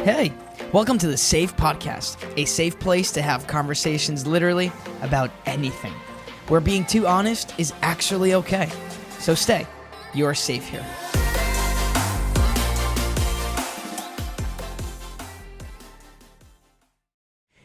Hey, welcome to the Safe Podcast, a safe place to have conversations literally about anything, where being too honest is actually okay. So stay, you're safe here.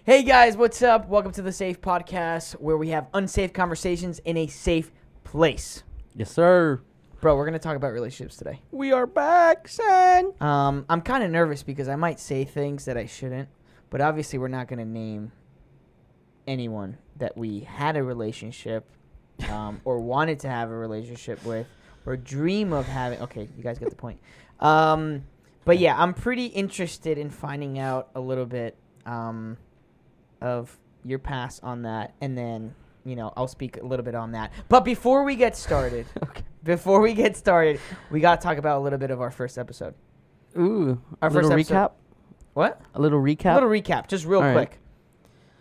Hey guys, what's up? Welcome to the Safe Podcast, where we have unsafe conversations in a safe place. Yes, sir. Bro, we're going to talk about relationships today. We are back, son. I'm kind of nervous because I might say things that I shouldn't, but obviously we're not going to name anyone that we had a relationship or wanted to have a relationship with or dream of having. Okay, you guys get the point. But yeah, I'm pretty interested in finding out a little bit of your past on that, and then, you know, I'll speak a little bit on that. But before we get started, we got to talk about a little bit of our first episode. Ooh, Our a little first episode. recap? What? A little recap? A little recap, just real All quick. right.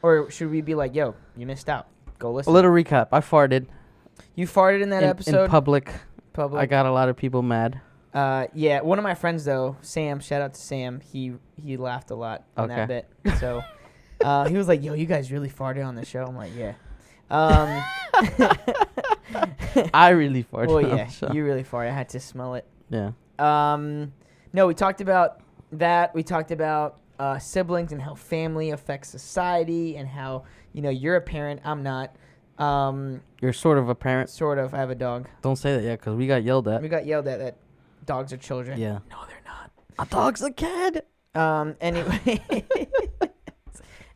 Or should we be like, yo, you missed out. Go listen. A little recap. I farted. You farted in that episode? In public. I got a lot of people mad. Yeah, one of my friends, though, Sam, shout out to Sam, he laughed a lot on that bit. So he was like, yo, you guys really farted on the show? I'm like, yeah. I really farted. Well, yeah, you really farted. I had to smell it. Yeah. No, we talked about that. We talked about siblings and how family affects society and how, you know, you're a parent. I'm not. You're sort of a parent. Sort of. I have a dog. Don't say that yet, because we got yelled at. We got yelled at that dogs are children. Yeah. No, they're not. A dog's a kid. Anyway.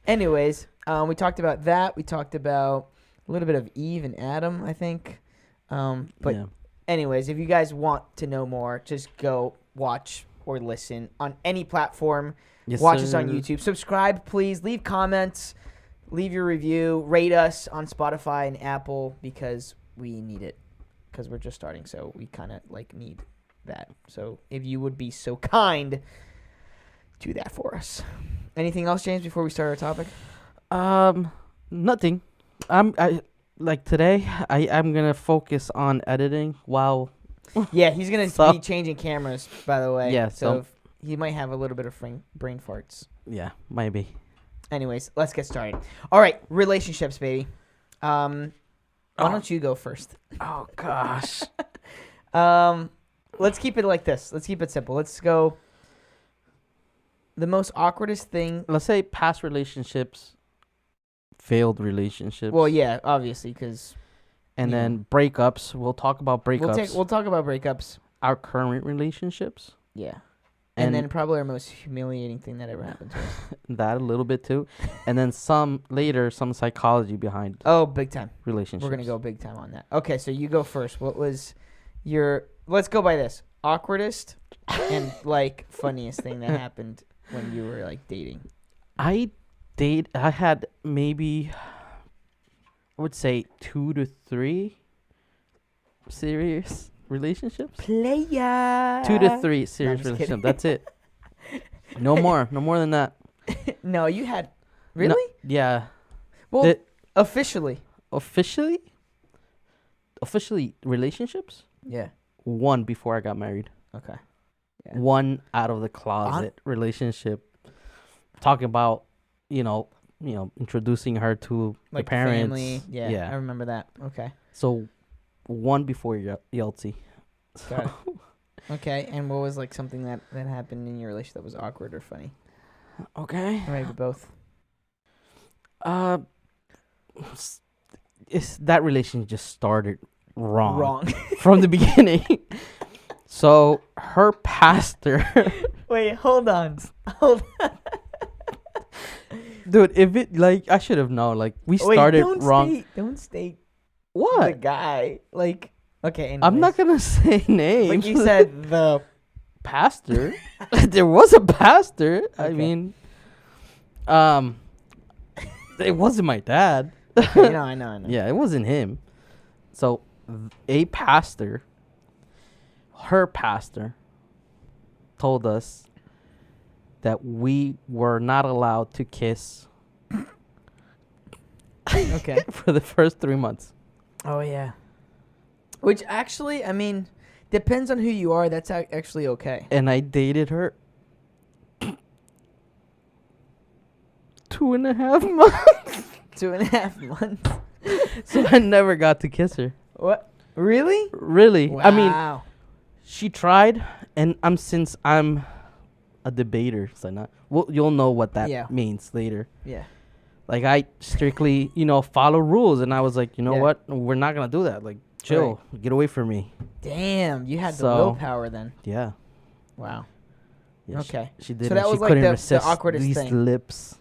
Anyways, we talked about that. We talked about a little bit of Eve and Adam, I think. But yeah. Anyways, if you guys want to know more, just go watch or listen on any platform. Yes, watch sir. us on YouTube. Subscribe, please. Leave comments. Leave your review. Rate us on Spotify and Apple because we need it. Because we're just starting, so we kind of need that. So if you would be so kind, do that for us. Anything else, James, before we start our topic? Nothing. Today, I'm gonna focus on editing while. Yeah, he's gonna be changing cameras, by the way. Yeah, so he might have a little bit of brain farts. Yeah, maybe. Anyways, let's get started. All right, relationships, baby. Why don't you go first? Oh gosh. Let's keep it like this. Let's keep it simple. Let's go. The most awkwardest thing. Let's say past relationships, failed relationships. Well, yeah, obviously, because. And then breakups. We'll talk about breakups. We'll talk about breakups. Our current relationships. Yeah. And then probably our most humiliating thing that ever happened to us. That a little bit too. And then some psychology behind Oh, big time. relationships. We're going to go big time on that. Okay, so you go first. What was your... Let's go by this. Awkwardest and, funniest thing that happened when you were, dating. I had maybe, I would say 2 to 3 serious relationships. Playa. 2 to 3 serious just kidding. relationships. That's it. No more than that. No, you had... Really? No, yeah. Well, officially. Officially relationships? Yeah. 1 before I got married. Okay. Yeah. 1 out of the closet relationship. Talking about, introducing her to the parents. Family. Yeah, I remember that. Okay. So 1 before Yeltsin. Got it. Okay, and what was something that happened in your relationship that was awkward or funny? Okay. Or maybe both. That relationship just started wrong. From the beginning. So her pastor. Wait, hold on. Dude, if it I should have known. We started wrong. Don't state What? the guy. Okay. Anyways. I'm not gonna say names. But you said the pastor. There was a pastor. Okay. I mean, it wasn't my dad. Okay, I know. Yeah, it wasn't him. So, her pastor, told us that we were not allowed to kiss. Okay. For the first 3 months. Oh yeah. Which actually, I mean, depends on who you are. That's actually okay. And I dated her 2.5 months. 2.5 months. So I never got to kiss her. What? Really? Really? Wow. I mean, she tried, and since I'm a debater, so not. Well, you'll know what that means later. Yeah. Like I strictly, follow rules, and I was like, Yeah. what? We're not gonna do that. Like, chill, get away from me. Damn, you had the willpower then. Yeah. Wow. Yeah, Okay. She did. So that she was like couldn't the resist awkwardest these thing. lips.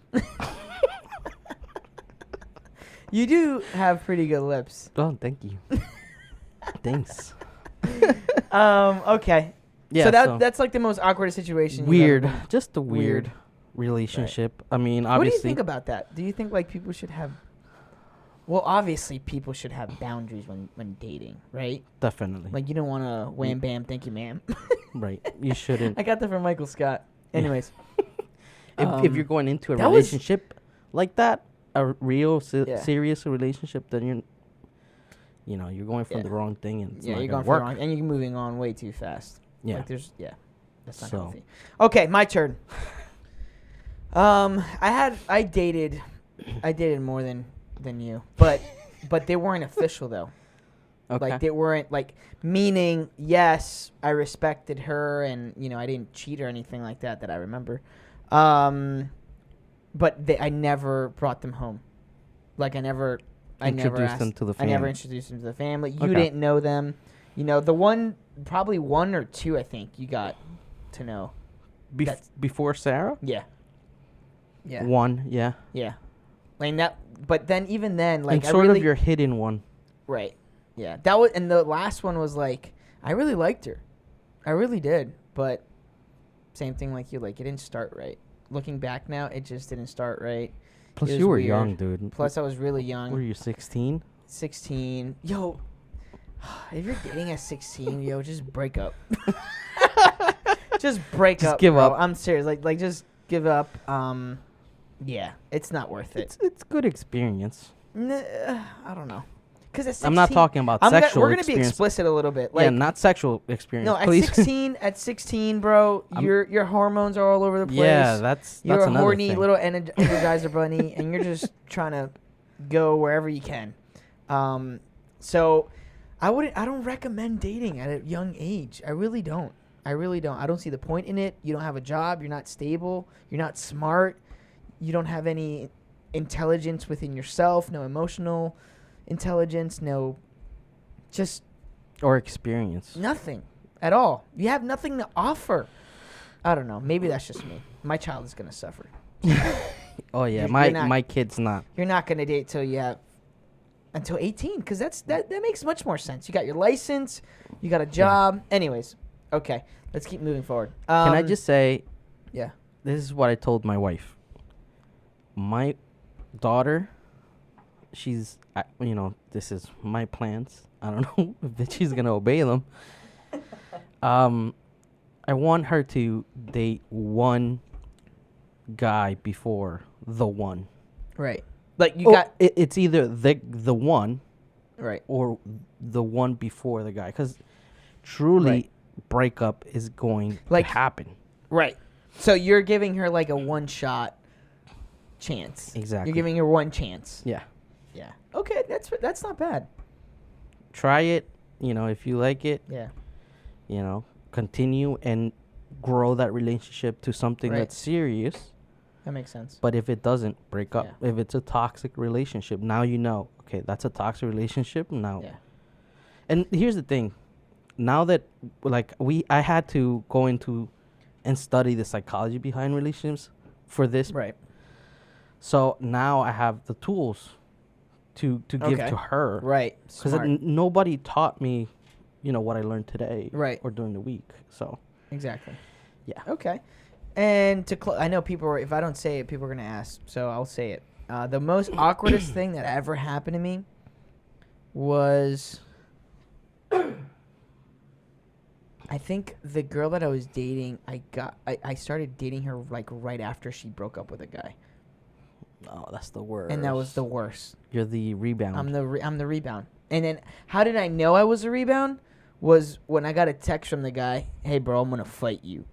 You do have pretty good lips. Oh, thank you. Thanks. Okay. Yeah. So that's like the most awkward situation. Weird. Just a weird relationship. Right. I mean, obviously. What do you think about that? Do you think like people should have? Well, obviously, people should have boundaries when dating, right? Definitely. Like you don't want to wham bam, thank you, ma'am. Right. You shouldn't. I got that from Michael Scott. Anyways, if you're going into a relationship like that, a real serious relationship, then you're going for the wrong thing, and it's not you're going going for work. the wrong, and you're moving on way too fast. Yeah. Like that's not healthy. Okay, my turn. I dated more than you, but they weren't official though. Okay. Like they weren't like meaning. Yes, I respected her, and I didn't cheat or anything like that I remember. But I never brought them home. Like I never introduced them to the family. I never introduced them to the family. You didn't know them. The probably one or two I think you got to know. Before Sarah? Yeah. Yeah. One, yeah. Yeah. Like that, but then even then, like and sort of your hidden one. Right. Yeah. That was, and the last one was like, I really liked her. I really did. But same thing like you, like it didn't start right. Looking back now, it just didn't start right. Plus, you were young, dude. Plus, I was really young. Were you 16? 16. Yo, if you're dating at 16, just break up. Just break up. Just give up. I'm serious. Like just give up. Yeah, it's not worth it. It's good experience. I don't know. Because at 16, I'm not talking about sexual we're going to be explicit a little bit. Like, yeah, not sexual experience, no, please. At 16, bro, your hormones are all over the place. Yeah, that's you're a another horny thing. little Energizer bunny, and you're just trying to go wherever you can. So I don't recommend dating at a young age. I really don't. I don't see the point in it. You don't have a job. You're not stable. You're not smart. You don't have any intelligence within yourself. No emotional intelligence. No, just or experience. Nothing at all. You have nothing to offer. I don't know. Maybe that's just me. My child is gonna suffer. Oh yeah, my kid's not. You're not gonna date until 18, because that makes much more sense. You got your license, you got a job. Yeah. Anyways, okay, let's keep moving forward. Can I just say? Yeah. This is what I told my wife. My daughter, she's, this is my plans. I don't know if she's gonna obey them. I want her to date one guy before the one. Right. Like it's either the one, right, or the one before the guy, because truly breakup is going to happen. Right. So you're giving her like a one-shot chance. Exactly. You're giving her one chance. Yeah. Yeah. Okay, that's not bad. Try it. If you like it. Yeah. Continue and grow that relationship to something that's serious. That makes sense. But if it doesn't, break up. Yeah. If it's a toxic relationship, now okay, that's a toxic relationship now. Yeah. And here's the thing. Now that, I had to go into and study the psychology behind relationships for this. Right. So now I have the tools to give to her. Right. Because nobody taught me, what I learned today. Right. Or during the week. So. Exactly. Yeah. Okay. And I know people if I don't say it, people are going to ask. So I'll say it. The most awkwardest thing that ever happened to me was, I think the girl that I was dating, I started dating her like right after she broke up with a guy. Oh, that's the worst. And that was the worst. You're the rebound. I'm the rebound. And then how did I know I was a rebound? Was when I got a text from the guy, "Hey bro, I'm going to fight you."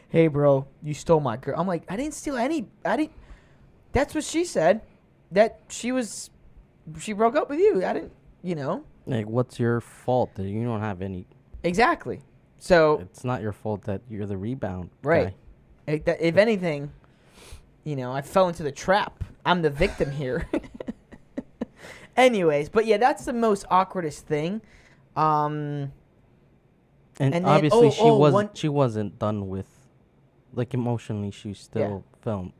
hey, bro, you stole my girl. I'm like, I didn't steal any. I didn't. That's what she said. That she broke up with you. I didn't, Like, what's your fault that you don't have any? Exactly. So, It's not your fault that you're the rebound right. guy. If anything, I fell into the trap. I'm the victim here. Anyways, but yeah, that's the most awkwardest thing. And then- obviously one- she wasn't done with, like, emotionally she still felt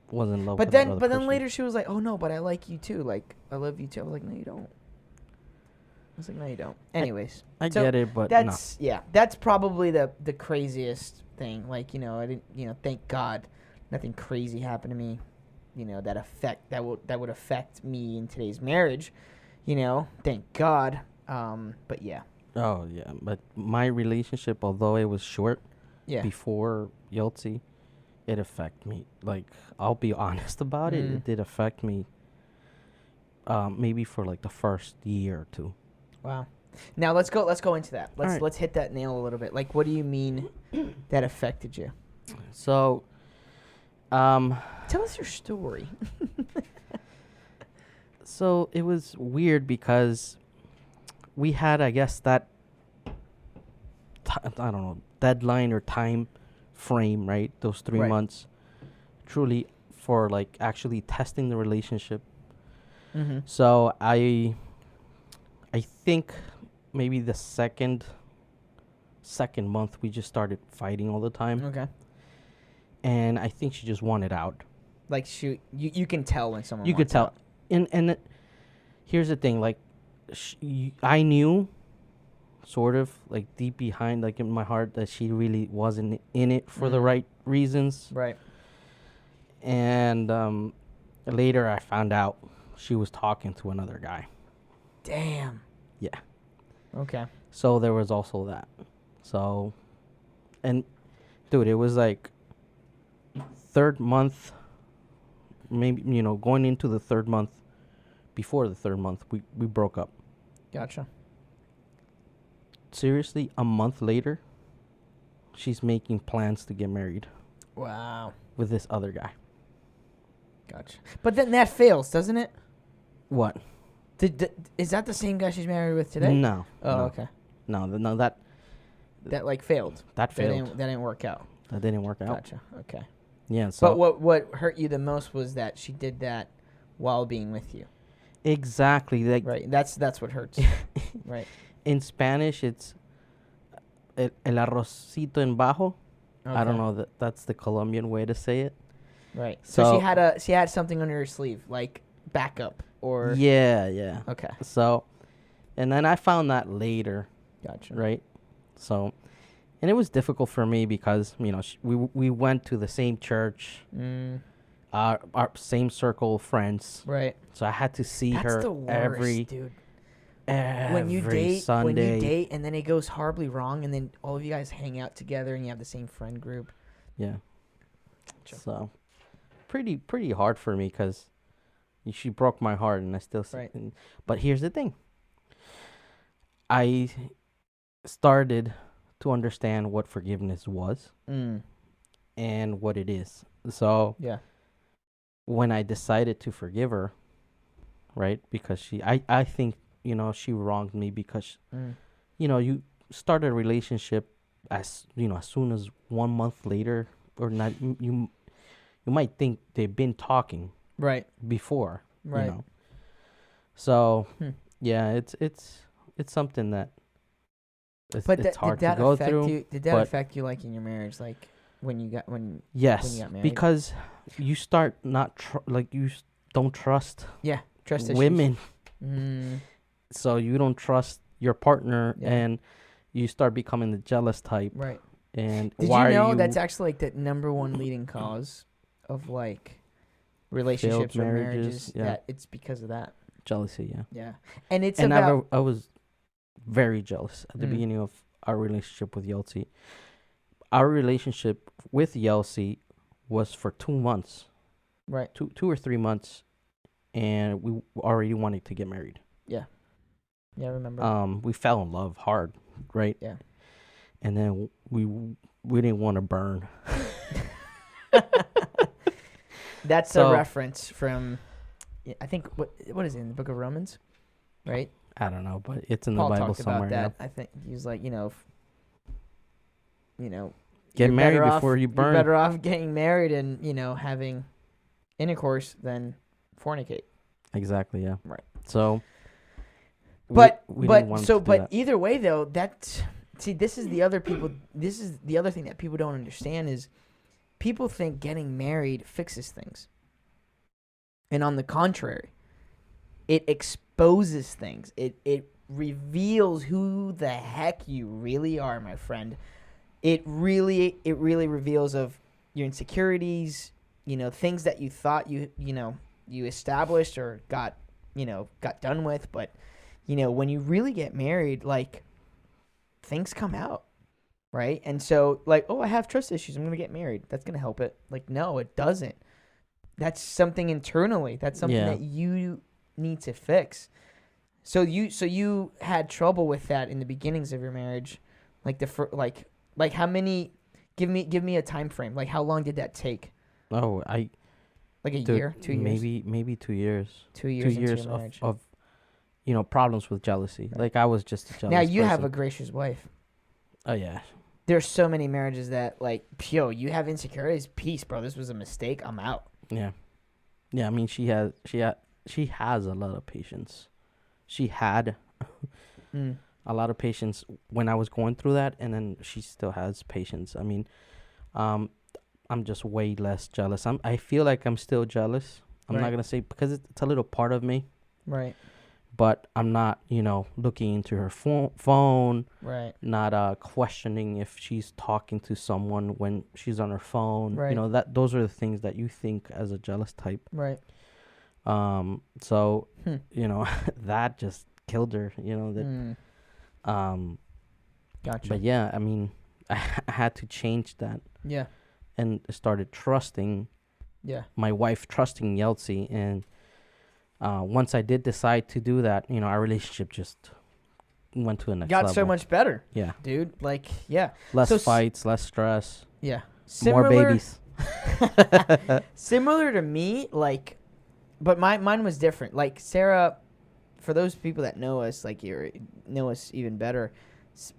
was in love But with then another but then person. later she was like, "Oh no, but I like you too. Like I love you too." I was like, "No, you don't." I was like, "No, you don't." Anyways, I so get it, but that's that's probably the craziest thing. Like, I didn't, thank God nothing crazy happened to me, that would affect me in today's marriage, thank God. But yeah. Oh yeah, but my relationship, although it was short, Yeah. before Yeltsin, it affected me. Like, I'll be honest about it. It did affect me. Maybe for like the first year or two. Wow. Now let's go into that. Alright. Let's hit that nail a little bit. Like, what do you mean that affected you? So, Tell us your story. so it was weird because we had, I guess, that I don't know, deadline or time frame, right? Those 3 Right. months, truly, for like actually testing the relationship. Mm-hmm. So I think maybe the second month we just started fighting all the time, Okay. and I think she just wanted out. Like, you can tell when someone You could wants tell. out. And here's the thing, like, I knew, sort of, like, deep behind, like, in my heart, that she really wasn't in it for the right reasons. Right. And later I found out she was talking to another guy. Damn. Yeah. Okay. So there was also that. So, and dude, it was like third month, maybe, going into the third month, before the third month, we broke up. Gotcha. Seriously, a month later, she's making plans to get married Wow. with this other guy. Gotcha. But then that fails, doesn't it? What? Is that the same guy she's married with today? No. Oh, no. okay. No, that That failed. That failed. That didn't work out. That didn't work out. Gotcha. Okay. Yeah. So But what hurt you the most was that she did that while being with you. exactly, like, Right. That's what hurts. Right. in Spanish, it's el arrocito en bajo. I don't Okay. know that's the Colombian way to say it. Right. So So she had something under her sleeve, like backup or yeah. Okay. So, and then I found that later, Gotcha. right? So, and it was difficult for me because we went to the same church, our same circle of friends. Right. So I had to see That's her the worst, every dude. every When you Sunday. date and then it goes horribly wrong and then all of you guys hang out together and you have the same friend group. Yeah. Sure. So, pretty hard for me because she broke my heart, and I still. Right. But here's the thing. I started to understand what forgiveness was and what it is. So Yeah. when I decided to forgive her, right, because I think she wronged me because you start a relationship as soon as 1 month later, or not, you might think they've been talking Right. before, Right. So yeah, it's something that it's hard to go through. Did that but affect you, like, in your marriage, like when you got yes, married? because you start not don't trust Trust issues. women, Mm, so you don't trust your partner, Yeah. and you start becoming the jealous type. right. And Did why you know are you that's actually like the number one leading cause of like relationships or marriages, marriages? yeah. That it's because of that. jealousy? Yeah, Yeah, and it's and about I was very jealous at the Mm. beginning of our relationship with Yeltsin. Our relationship with Yeltsin was for 2 months, right. 2 or 3 months, and we already wanted to get married. Yeah, I remember. We fell in love hard, right? Yeah. and then we didn't want to burn. That's So- a reference from, I think, what is it, in the book of Romans, right? I don't know, but it's in Paul the Bible talked somewhere. about that. Yeah. I think he was like, Get you're married better off- before you burn. You're better off getting married and, having intercourse than fornicate. Exactly. Yeah. Right. So. But we didn't want to do that. either way though, this is the other thing that people don't understand is people think getting married fixes things. And on the contrary, it exposes things. It reveals who the heck you really are, my friend. It really reveals of your insecurities, things that you thought you established or got done with, but when you really get married, like, things come out, right? And so, like, oh, I have trust issues, I'm going to get married. That's going to help it. Like, no, it doesn't. That's something internally. That's something that you need to fix. So you had trouble with that in the beginnings of your marriage. Like, like how many, give me a time frame. Like, how long did that take? Oh, Like a year, 2 years? Maybe 2 years. 2 years 2 into years your marriage. of problems with jealousy. Right. Like, I was just a jealous Now you have person. a gracious wife. Oh yeah. There's so many marriages that, like, yo, you have insecurities. Peace, bro. This was a mistake. I'm out. Yeah. Yeah, I mean, she has a lot of patience. She had a lot of patience when I was going through that, and then she still has patience. I mean, I'm just way less jealous. I feel like I'm still jealous. I'm not gonna say, because it's a little part of me. Right. But I'm not, looking into her phone. Right. Not questioning if she's talking to someone when she's on her phone. Right. Those are the things that you think as a jealous type. Right. So that just killed her. Gotcha. But yeah, I mean, I had to change that. Yeah. And started trusting. Yeah. My wife trusting Yeltsin, and once I did decide to do that, our relationship just went to the next level. Got so much better. Yeah. Dude, like, yeah. Less So fights, less stress, Yeah. more babies. Similar to me, like, but mine was different. Like, Sarah, for those people that know us, like, know us even better,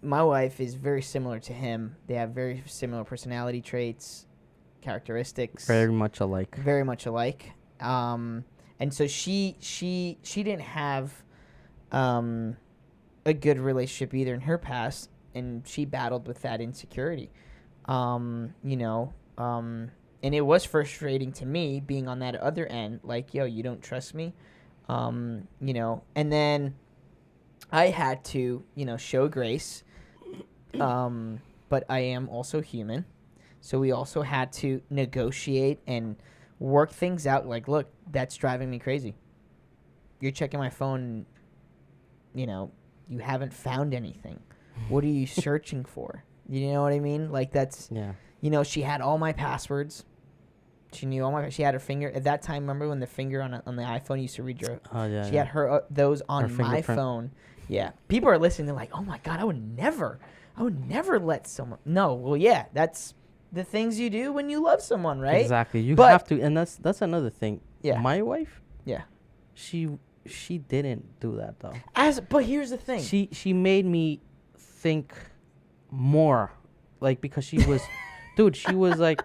my wife is very similar to him. They have very similar personality traits, characteristics. Very much alike. Very much alike. And so she didn't have a good relationship either in her past, and she battled with that insecurity. And it was frustrating to me being on that other end, like, yo, you don't trust me. And then I had to, show grace. But I am also human. So we also had to negotiate and work things out. Like, look, that's driving me crazy. You're checking my phone, you haven't found anything. What are you searching for? You know what I mean? Like, that's, she had all my passwords. She knew all she had her finger. At that time, remember when the finger on the iPhone used to read your, she had those on my phone. Yeah. People are listening. They're like, oh my God, I would never let someone. No. Well, yeah, that's the things you do when you love someone, right? Exactly. You have to, and that's another thing. Yeah. My wife. Yeah. She didn't do that though. But here's the thing. She made me think more, like, because she was, dude. She was like,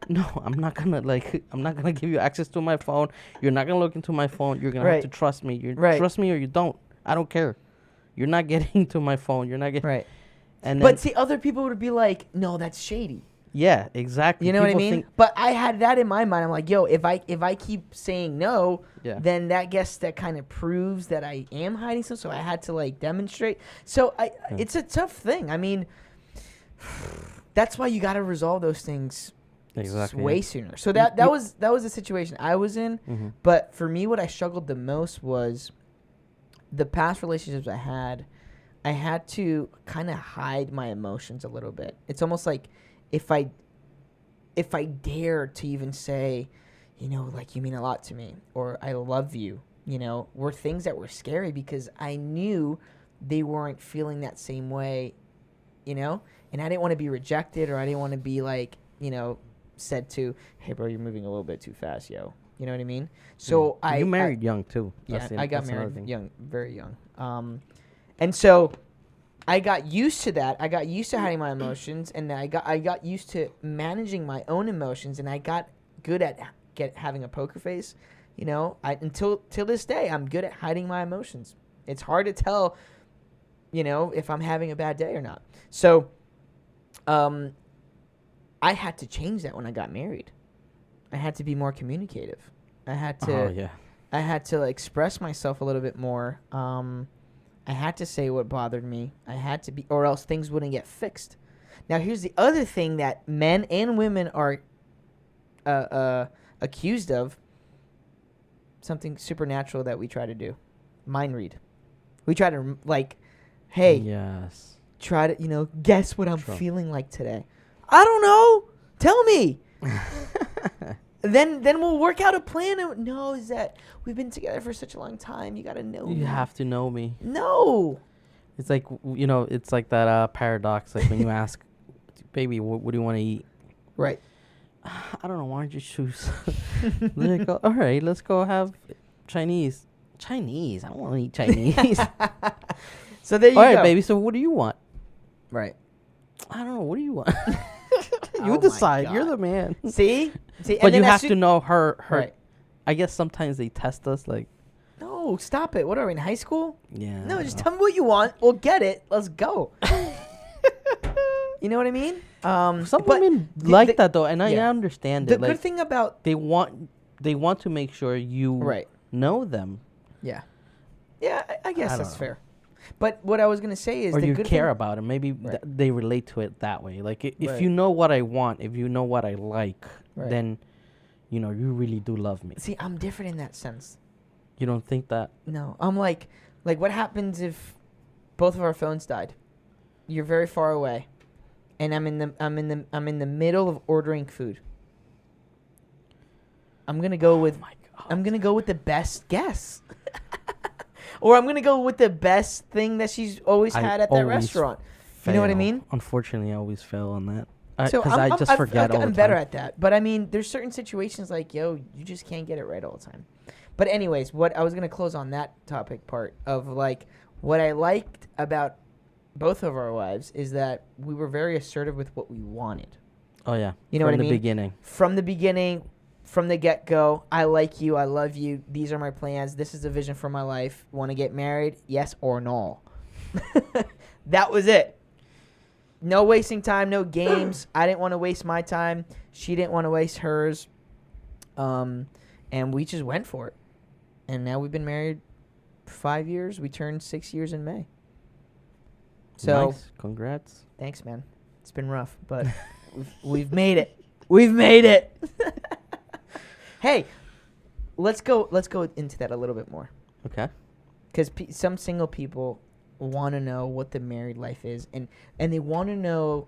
no, I'm not gonna give you access to my phone. You're not gonna look into my phone. You're gonna have to trust me. Trust me or you don't. I don't care. You're not getting to my phone. You're not getting. Right. And but see, other people would be like, no, that's shady. Yeah, exactly. You know what I mean? But I had that in my mind. I'm like, yo, if I keep saying no, then that kind of proves that I am hiding something. So I had to, like, demonstrate. So it's a tough thing. I mean, that's why you got to resolve those things way sooner. So that was the situation I was in. Mm-hmm. But for me, what I struggled the most was the past relationships I had to kind of hide my emotions a little bit. It's almost like if I dare to even say, like, you mean a lot to me, or I love you, were things that were scary because I knew they weren't feeling that same way, and I didn't want to be rejected, or I didn't want to be like, said to, hey bro, you're moving a little bit too fast, yo. You know what I mean? So you married young too. I got married young, very young. And so I got used to that. I got used to hiding my emotions, and I got used to managing my own emotions, and I got good at having a poker face. Until this day, I'm good at hiding my emotions. It's hard to tell, if I'm having a bad day or not. So, I had to change that when I got married. I had to be more communicative. I had to express myself a little bit more. I had to say what bothered me. I had to be, or else things wouldn't get fixed. Now, here's the other thing that men and women are accused of. Something supernatural that we try to do. Mind read. We try to, hey. Yes. Try to, guess what I'm feeling like today. I don't know. Tell me. Then we'll work out a plan. No, is that we've been together for such a long time. You got to know me. You have to know me. No. It's like, it's like that paradox. Like when you ask, baby, what do you want to eat? Right. I don't know. Why don't you choose? They go, all right, let's go have Chinese. Chinese? I don't want to eat Chinese. So there you go. All right, baby. So what do you want? Right. I don't know. What do you want? You decide. You're the man. See? But you have to know her. Right. I guess sometimes they test us like. No, stop it. What are we in high school? Yeah. No, just tell me what you want. We'll get it. Let's go. You know what I mean? Some women like that though, and I understand it. The good thing about they want to make sure you know them. Yeah. Yeah, I guess that's fair. But what I was gonna say is, or you care about it. Maybe they relate to it that way. Like if you know what I want, if you know what I like, then you really do love me. See, I'm different in that sense. You don't think that? No, I'm like what happens if both of our phones died? You're very far away, and I'm in the middle of ordering food. I'm gonna go with the best guess. Or I'm going to go with the best thing that she's always had at that restaurant. You know what I mean? Unfortunately, I always fail on that. Because I just forget all the time. I'm better at that. But, I mean, there's certain situations like, you just can't get it right all the time. But anyways, what I was going to close on that topic part of, what I liked about both of our wives is that we were very assertive with what we wanted. Oh, yeah. You know what I mean? From the beginning. From the get-go, I like you, I love you, these are my plans, this is the vision for my life, want to get married, yes or no. That was it. No wasting time, no games. I didn't want to waste my time. She didn't want to waste hers. And we just went for it. And now we've been married 5 years. We turned 6 years in May. So, nice. Congrats. Thanks, man. It's been rough, but we've made it. We've made it. Hey, let's go into that a little bit more. Okay. Because some single people want to know what the married life is, and they want to know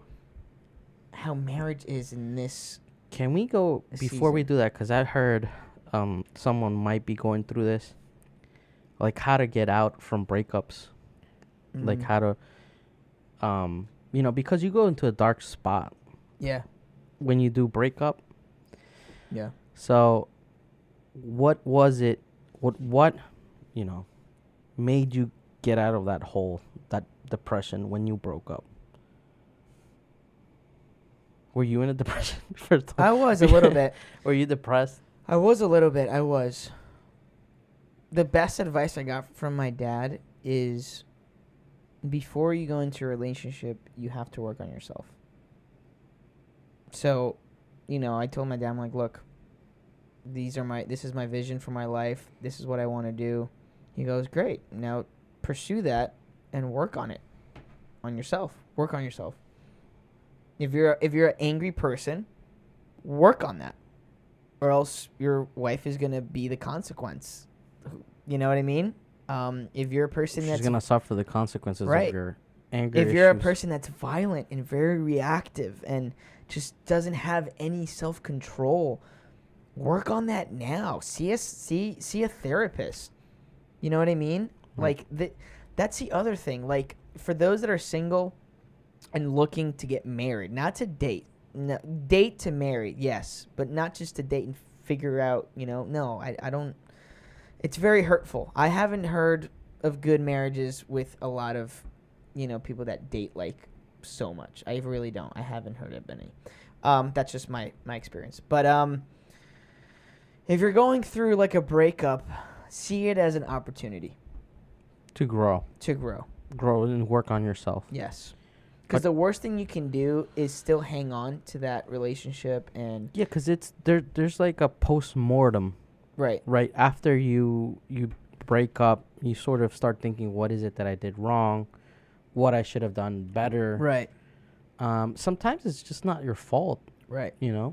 how marriage is in this. Can we go before we do that? Because I heard someone might be going through this, like how to get out from breakups, like how to, because you go into a dark spot. Yeah. When you do breakup. Yeah. So, what was it? What made you get out of that hole, that depression when you broke up? Were you in a depression first? I was a little bit. Were you depressed? I was a little bit. I was. The best advice I got from my dad is, before you go into a relationship, you have to work on yourself. So, I told my dad, I'm like, look. This is my vision for my life. This is what I want to do. He goes, great. Now pursue that and work on it. On yourself. Work on yourself. If you're an angry person, work on that. Or else your wife is going to be the consequence. You know what I mean? If you're a person she's going to suffer the consequences of your anger If you're a person that's violent and very reactive and just doesn't have any self-control, work on that now. See a therapist. You know what I mean? Right. That's the other thing. For those that are single, and looking to get married, not to date. No, date to marry, yes, but not just to date and figure out, no, I don't. It's very hurtful. I haven't heard of good marriages with a lot of, people that date like so much. I really don't. I haven't heard of any. That's just my experience. But if you're going through like a breakup, see it as an opportunity To grow. Grow and work on yourself. Yes. Because the worst thing you can do is still hang on to that relationship and... Yeah, because there's like a post-mortem. Right. Right. After you break up, you sort of start thinking, what is it that I did wrong? What I should have done better. Right. Sometimes it's just not your fault. Right. Yeah.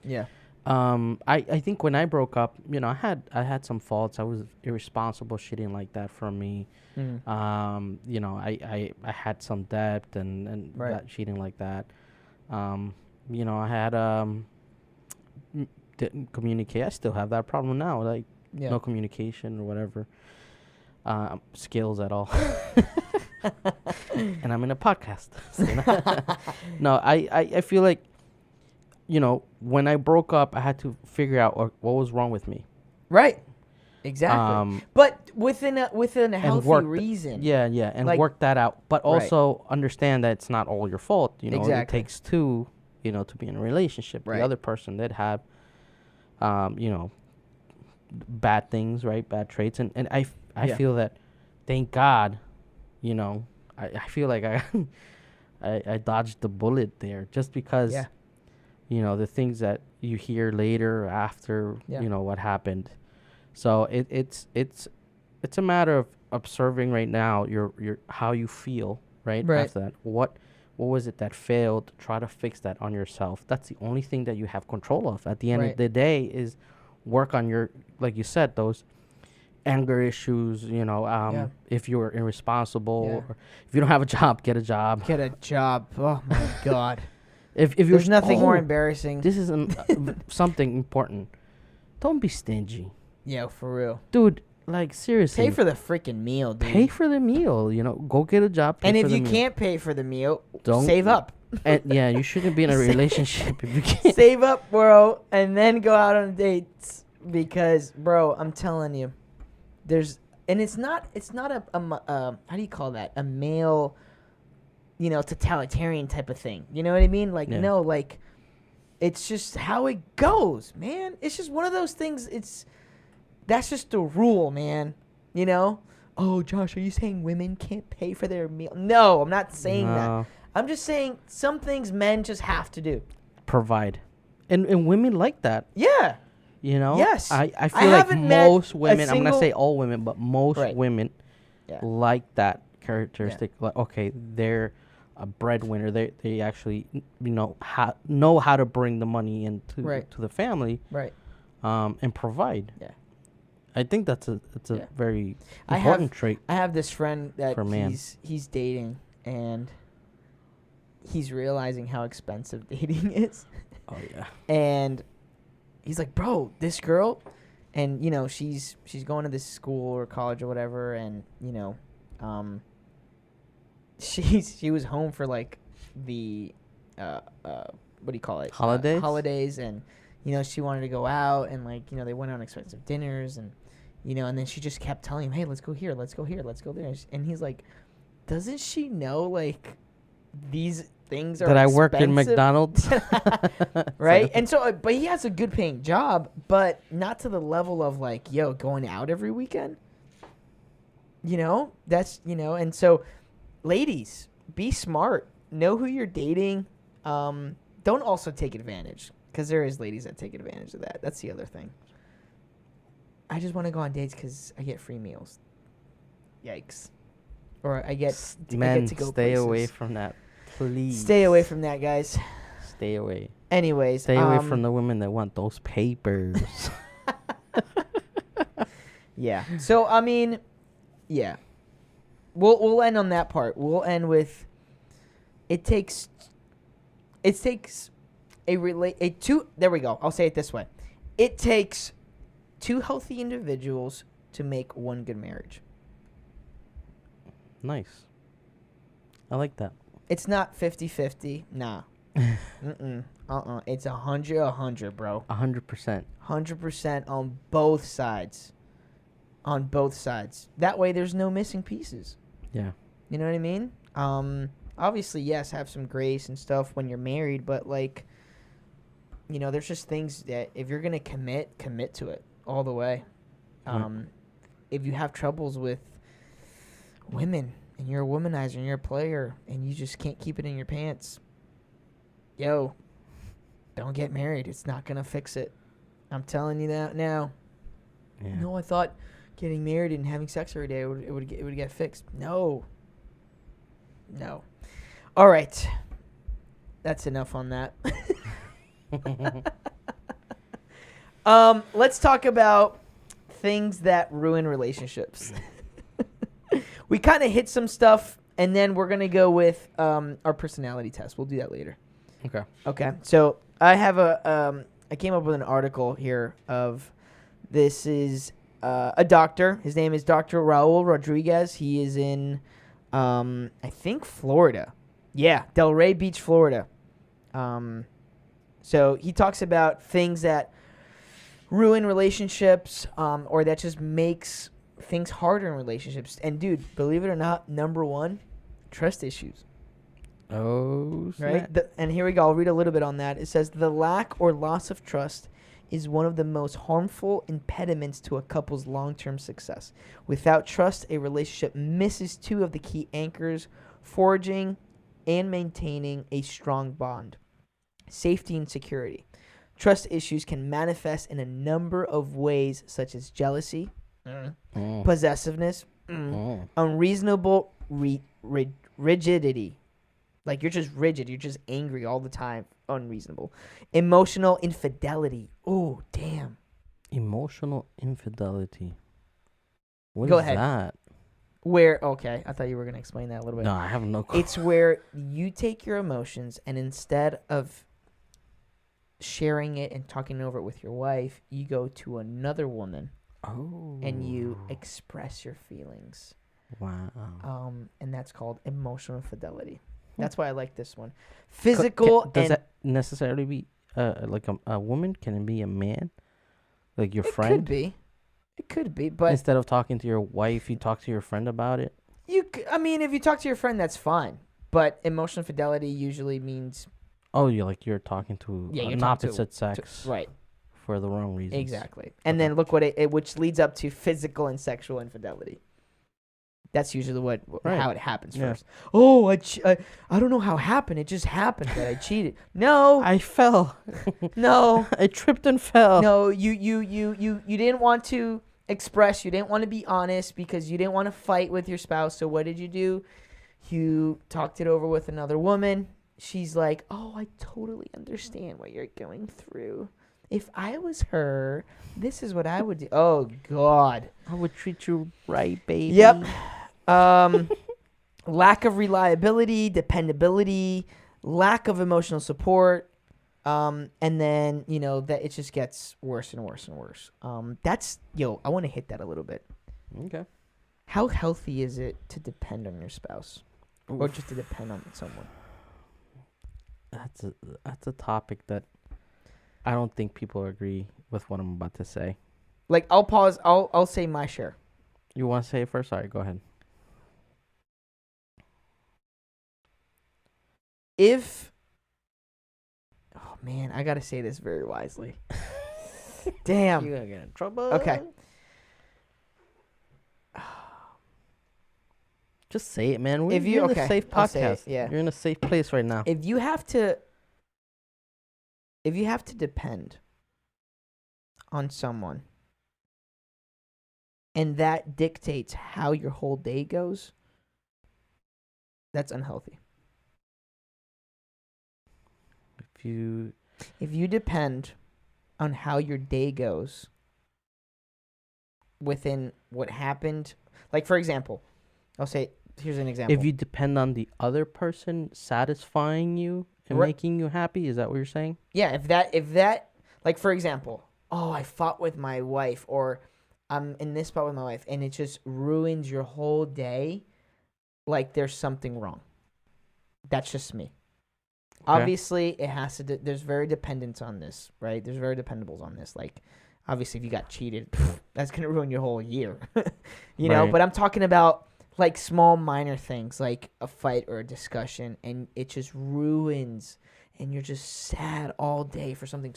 Yeah. I think when I broke up, I had some faults. I was irresponsible. She didn't like that from me. I had some debt and right. that she didn't like that. I had didn't communicate. I still have that problem now. Like no communication or whatever. Skills at all. And I'm in a podcast. No, I feel like, when I broke up, I had to figure out what was wrong with me. Right. Exactly. But within a healthy reason. And work that out. But also understand that it's not all your fault. Exactly. It takes two, to be in a relationship. Right. The other person did have, bad things, right? Bad traits. And I feel that, thank God, I feel like I dodged the bullet there just because, the things that you hear later after, what happened. So it's a matter of observing right now your how you feel, right? After that. What was it that failed? Try to fix that on yourself. That's the only thing that you have control of. At the end of the day is work on your, like you said, those anger issues, if you're irresponsible, or if you don't have a job, get a job. Get a job. Oh my God. If there's nothing more embarrassing. This is something important. Don't be stingy. Yeah, for real. Dude, like seriously. Pay for the freaking meal, dude. Pay for the meal, go get a job. And if you can't pay for the meal, save up. And you shouldn't be in a relationship if you can't. Save up, bro, and then go out on dates because, bro, I'm telling you. It's not a how do you call that? A male, totalitarian type of thing. You know what I mean? Like, no, like, it's just how it goes, man. It's just one of those things. That's just the rule, man. Oh, Josh, are you saying women can't pay for their meal? No, I'm not saying that. I'm just saying some things men just have to do. Provide. And women like that. Yeah. Yes. I feel like most women, I'm going to say all women, but most women like that characteristic. Yeah. Like, okay, they're a breadwinner. They actually, know how to bring the money into to the family. Right. And provide. Yeah. I think it's a very important trait. I have this friend that he's dating, and he's realizing how expensive dating is. Oh, yeah. And he's like, bro, this girl, and she's going to this school or college or whatever, and she was home for like the what do you call it? Holidays, and she wanted to go out, and like they went on expensive dinners, and and then she just kept telling him, hey, let's go here, let's go here, let's go there, and he's like, doesn't she know like these things are that expensive? I work in McDonald's? Right. And so but he has a good paying job, but not to the level of like, going out every weekend. That's and so ladies, be smart, know who you're dating. Don't also take advantage, because there is ladies that take advantage of that. That's the other thing. I just want to go on dates because I get free meals. Yikes. Or I get to go stay places. Away from that. Please. Stay away from that, guys. Stay away. Anyways. Stay away from the women that want those papers. Yeah. So, I mean, yeah. We'll end on that part. We'll end with there we go. I'll say it this way. It takes two healthy individuals to make one good marriage. Nice. I like that. It's not 50-50. Nah. It's 100, bro. 100%. 100% on both sides. On both sides. That way there's no missing pieces. Yeah. You know what I mean? Obviously, yes, have some grace and stuff when you're married, but like, you know, there's just things that if you're gonna commit to it all the way. If you have troubles with women and you're a womanizer and you're a player and you just can't keep it in your pants, yo, don't get married. It's not gonna fix it. I'm telling you that now. Yeah. No, I thought getting married and having sex every day it would get fixed. No. All right. That's enough on that. Let's talk about things that ruin relationships. We kind of hit some stuff, and then we're gonna go with our personality test. We'll do that later. Okay. So I have I came up with an article here of this is a doctor. His name is Dr. Raul Rodriguez. He is in I think Florida. Yeah, Delray Beach, Florida. So he talks about things that ruin relationships, or that just makes things harder in relationships. And dude, believe it or not, number one, trust issues. Oh, right. And here we go. I'll read a little bit on that. It says the lack or loss of trust is one of the most harmful impediments to a couple's long-term success. Without trust, a relationship misses two of the key anchors, forging and maintaining a strong bond: safety and security. Trust issues can manifest in a number of ways, such as jealousy, possessiveness, unreasonable rigidity. Like you're just rigid, you're just angry all the time, unreasonable. Emotional infidelity. Oh, damn. Emotional infidelity. What Go is ahead. that? Okay, I thought you were going to explain that a little bit. No, I have no clue. It's where you take your emotions and instead of sharing it and talking over it with your wife, you go to another woman and you express your feelings. Wow. And that's called emotional infidelity. That's why I like this one. Physical does that necessarily be like a woman? Can it be a man? Like your friend? It could be, but instead of talking to your wife, you talk to your friend about it? I mean, if you talk to your friend, that's fine. But emotional infidelity usually means... Oh, you're talking to an opposite sex. Right. For the wrong reasons. Exactly. And then look what which leads up to physical and sexual infidelity. That's usually how it happens first. Oh, I don't know how it happened. It just happened that I cheated. No. I fell. No. I tripped and fell. No, you didn't want to express. You didn't want to be honest because you didn't want to fight with your spouse. So what did you do? You talked it over with another woman. She's like, oh, I totally understand what you're going through. If I was her, this is what I would do. Oh, God. I would treat you right, baby. Yep. Lack of reliability, dependability, lack of emotional support. And then, that it just gets worse and worse and worse. I want to hit that a little bit. Okay. How healthy is it to depend on your spouse? Oof. Or just to depend on someone? That's a topic that I don't think people agree with what I'm about to say. Like, I'll pause. I'll say my share. You want to say it first? All right, go ahead. Oh man, I gotta say this very wisely. Damn. You're gonna get in trouble. Okay. Just say it, man. You're in a safe podcast. Yeah. You're in a safe place right now. If you have to depend on someone and that dictates how your whole day goes, that's unhealthy. If you depend on how your day goes within what happened, like for example, I'll say, here's an example. If you depend on the other person satisfying you and making you happy, is that what you're saying? Yeah, if that, like for example, oh, I fought with my wife, or I'm in this spot with my wife, and it just ruins your whole day, like there's something wrong. That's just me. Okay. Obviously, it has to. There's very dependence on this, right? There's very dependables on this. Like, obviously, if you got cheated, that's gonna ruin your whole year, you know. Right. But I'm talking about like small, minor things, like a fight or a discussion, and it just ruins, and you're just sad all day for something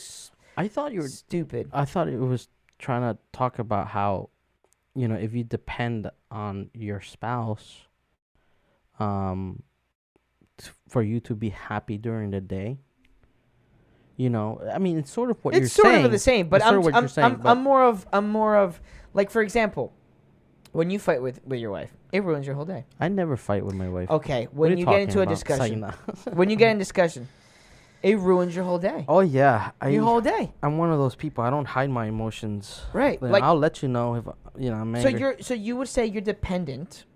I thought you were. stupid. I thought it was trying to talk about how, if you depend on your spouse, for you to be happy during the day. I mean, it's sort of what you're It's sort saying. of the same, but It's sort of what you're saying, but I'm more of like, for example, when you fight with your wife, it ruins your whole day. I never fight with my wife. Okay, What are when you get talking into a about? discussion, Saying when you get in discussion, it ruins your whole day. Oh yeah, Your whole day, I'm one of those people. I don't hide my emotions. right? Like, Like, I'll let you know if I'm angry. so you would say you're dependent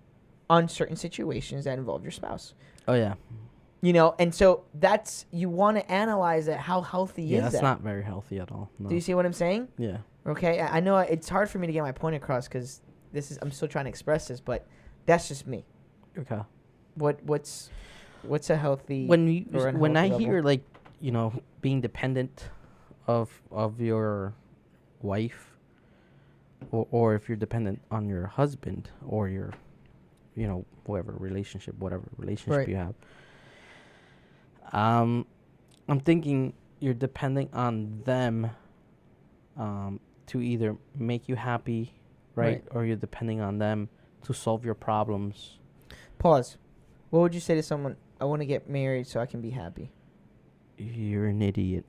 on certain situations that involve your spouse. Oh yeah. And so you want to analyze that. How healthy Yeah, is that's that? not very healthy at all. No. Do you see what I'm saying? Yeah. Okay, I know it's hard for me to get my point across because I'm still trying to express this, but that's just me. Okay. What's a healthy When I unhealthy hear level? like being dependent of your wife, or if you're dependent on your husband or your whatever relationship Right. you have, I'm thinking you're depending on them to either make you happy, right? Or you're depending on them to solve your problems. Pause. What would you say to someone? I want to get married so I can be happy. You're an idiot.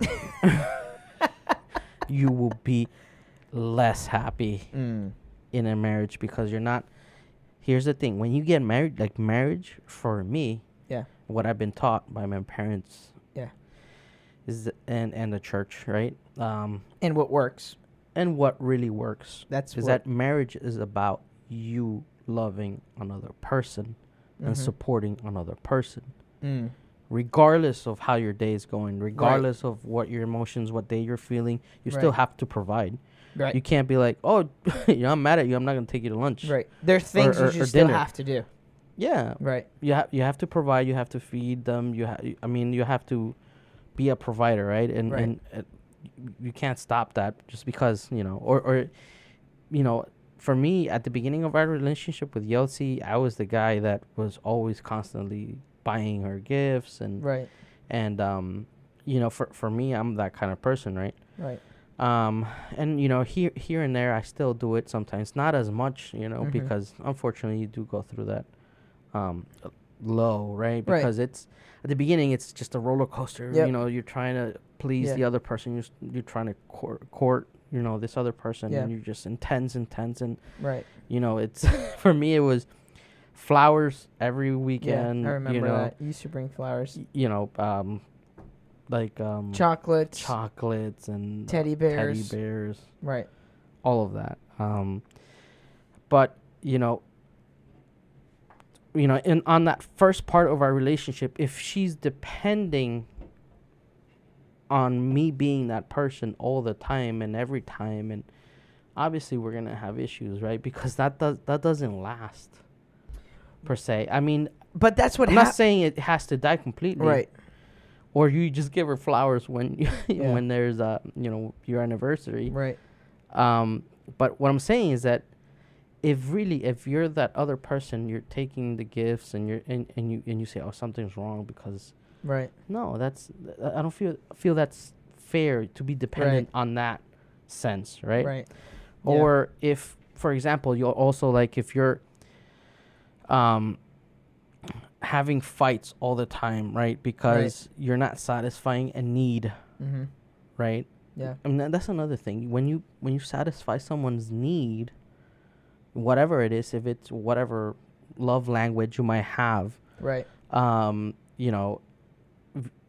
You will be less happy in a marriage because you're not. Here's the thing: when you get married, like marriage for me, Yeah. what I've been taught by my parents, Yeah. is and the church, right? And what works? And what really works That's is what. that marriage is about you loving another person and Mhm. supporting another person, Mm. regardless of how your day is going, regardless of what your emotions, what day you're feeling. You still Right. have to provide. Right. You can't be like, oh, I'm mad at you. I'm not gonna take you to lunch. Right. There's things or you just still dinner. have to do. Yeah. Right. You have to provide. You have to feed them. You have to be a provider, right? And Right. and you can't stop that just because or for me at the beginning of our relationship with Yeltsin, I was the guy that was always constantly buying her gifts Right. and for me, I'm that kind of person, right? Right. And here and there I still do it sometimes, not as much, Mhm. because unfortunately you do go through that low, right? Right. Because it's at the beginning it's just a roller coaster. Yep. You're trying to please Yeah. the other person. You're trying to court this other person, Yeah. and you're just intense, and Right. it's for me it was flowers every weekend. Yeah. I remember that. You used to bring flowers. Like Chocolates. and Teddy bears. teddy bears, Right. all of that. But and on that first part of our relationship, if she's depending on me being that person all the time and every time, and obviously we're gonna have issues, right? Because that doesn't last per se. I mean, But that's what I'm not saying it has to die completely, Right. or you just give her flowers when Yeah. when there's your anniversary. Right. But what I'm saying is that if you're that other person, you're taking the gifts and you say, oh, something's wrong because Right. no, I don't feel that's fair to be dependent Right. on that sense, right? Right. Or if, for example, you'll also like if you're having fights all the time, right? Because you're not satisfying a need, Mm-hmm. right? Yeah. I mean, that's another thing. When you satisfy someone's need, whatever it is, if it's whatever love language you might have, Right.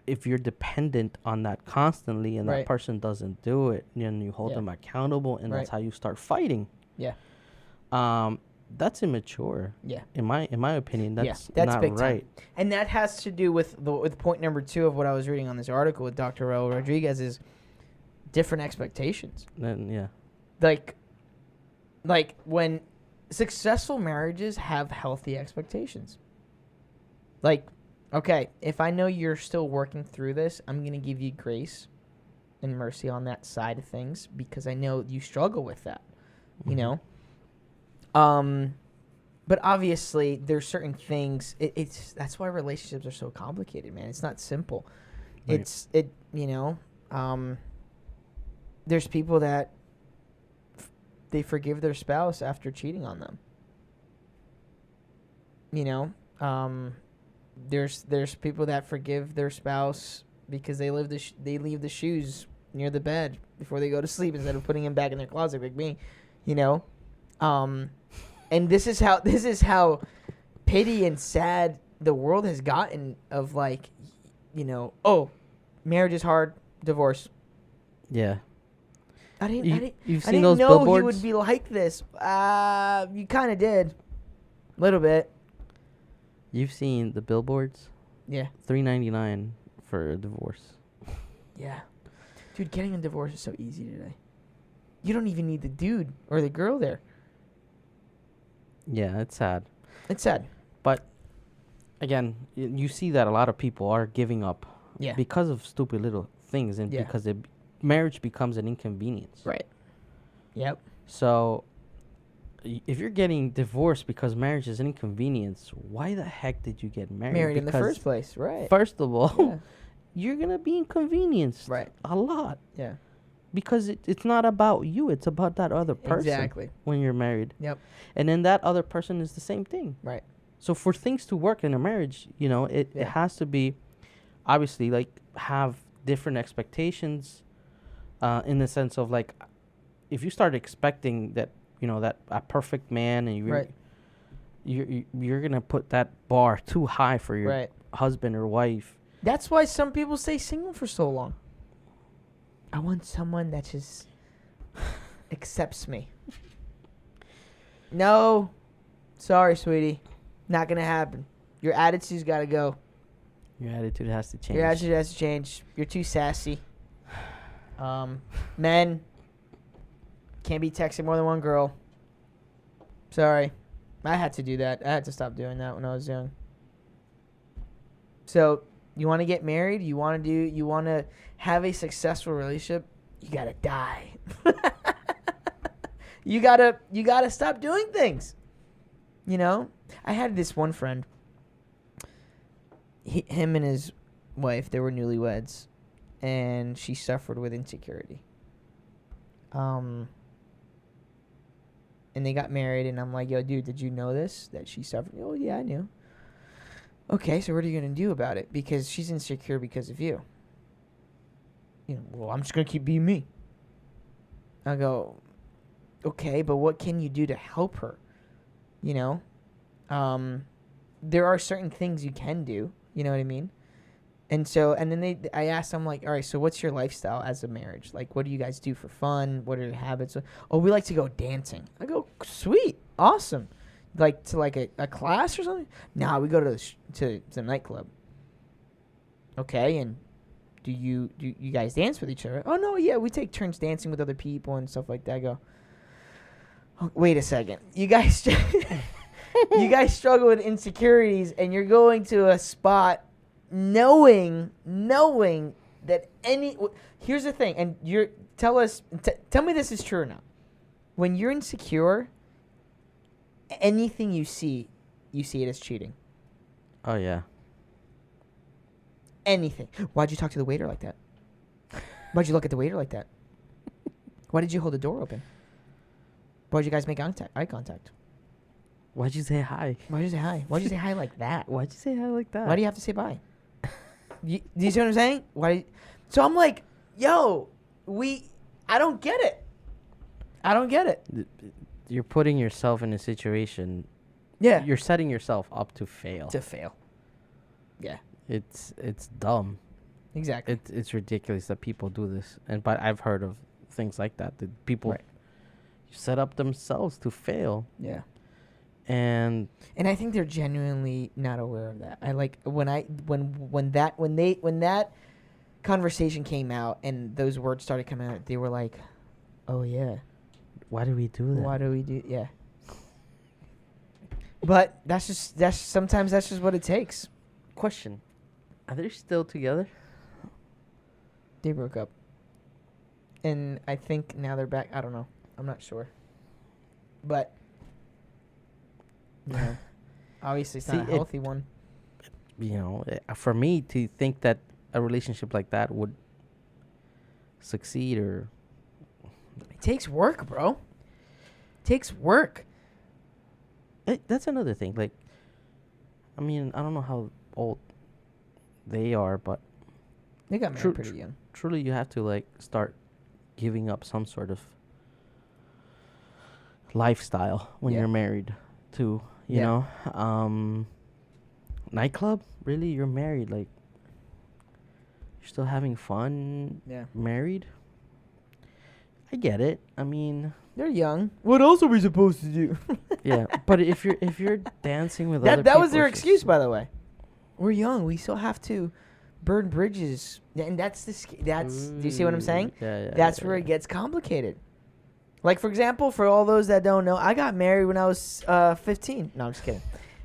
If you're dependent on that constantly and Right. that person doesn't do it, and you hold Yeah. them accountable, and that's Right. how you start fighting. Yeah. That's immature. Yeah. In my opinion, that's that's not big time. right. And that has to do with point number 2 of what I was reading on this article with Dr. Raul Rodriguez is different expectations. Then yeah. Like when successful marriages have healthy expectations. Like Okay, if I know you're still working through this, I'm going to give you grace and mercy on that side of things because I know you struggle with that, you know? But obviously there's certain things that's why relationships are so complicated, man. It's not simple. Right. There's people that they forgive their spouse after cheating on them. You know, there's people that forgive their spouse because they leave the shoes near the bed before they go to sleep instead of putting them back in their closet like me, you know. And this is how pity and sad the world has gotten of like, you know, oh, marriage is hard, divorce. Yeah. I You've seen didn't those know billboards? he would be like this. You kind of did, a little bit. You've seen the billboards? Yeah. $3.99 for a divorce. Yeah. Dude, getting a divorce is so easy today. You don't even need the dude or the girl there. Yeah, it's sad. It's sad. But again, you see that a lot of people are giving up because of stupid little things and because marriage becomes an inconvenience. Right. Yep. So if you're getting divorced because marriage is an inconvenience, why the heck did you get married? In the first place, right. First of all, you're going to be inconvenienced a lot. Yeah. Because it's not about you. It's about that other person. Exactly. When you're married. Yep. And then that other person is the same thing. Right. So for things to work in a marriage, you know, it has to be, obviously, like, have different expectations in the sense of, like, if you start expecting that, you know, that a perfect man and you're going to put that bar too high for your husband or wife. That's why some people stay single for so long. I want someone that just accepts me. No. Sorry, sweetie. Not going to happen. Your attitude's got to go. Your attitude has to change. Your attitude has to change. You're too sassy. Men can't be texting more than one girl. Sorry. I had to do that. I had to stop doing that when I was young. So, you want to get married? You want to have a successful relationship? You got to die. You got to stop doing things. You know? I had this one friend. Him and his wife, they were newlyweds, and she suffered with insecurity. And they got married, and I'm like, yo, dude, did you know this? That she suffered? Oh, yeah, I knew. Okay, so what are you going to do about it? Because she's insecure because of you. You know, well, I'm just going to keep being me. I go, okay, but what can you do to help her? You know? There are certain things you can do. You know what I mean? And then I asked them, like, all right, so what's your lifestyle as a marriage? Like, what do you guys do for fun? What are your habits? Oh, we like to go dancing. I go, sweet, awesome. Like, to like a class or something? Nah, we go to the nightclub. Okay, and do you guys dance with each other? Oh, no, yeah, we take turns dancing with other people and stuff like that. I go, oh, wait a second. You guys you guys struggle with insecurities, and you're going to a spot knowing that here's the thing, and tell me this is true or not. When you're insecure, anything you see it as cheating. Oh yeah. Anything. Why'd you talk to the waiter like that? Why'd you look at the waiter like that? Why did you hold the door open? Why'd you guys make eye contact? Why'd you say hi? Why'd you say hi? Why'd you say hi like that? Why'd you say hi like that? Why do you have to say bye? Do you see what I'm saying? So I'm like, yo, I don't get it. I don't get it. You're putting yourself in a situation. Yeah. You're setting yourself up to fail. Yeah. It's dumb. Exactly. It's ridiculous that people do this. But I've heard of things like that. That people set up themselves to fail. Yeah. And I think they're genuinely not aware of that. I like when that conversation came out and those words started coming out, they were like, "Oh yeah, why do we do that? Why do we do yeah?" But sometimes that's just what it takes. Question: Are they still together? They broke up. And I think now they're back. I don't know. I'm not sure. But, you know, obviously it's not a healthy one. You know, for me to think that a relationship like that would succeed or... It takes work, bro. It takes work. That's another thing. Like, I mean, I don't know how old they are, but... They got married pretty young. Truly, you have to, like, start giving up some sort of lifestyle when you're married to, you know? Nightclub? Really? You're married. Like, you're still having fun? Yeah. Married? I get it. I mean... They're young. What else are we supposed to do? Yeah, but if you're dancing with other people... That was their excuse, by the way. We're young. We still have to burn bridges. And that's do you see what I'm saying? Yeah. That's where it gets complicated. Like, for example, for all those that don't know, I got married when I was 15. No, I'm just kidding.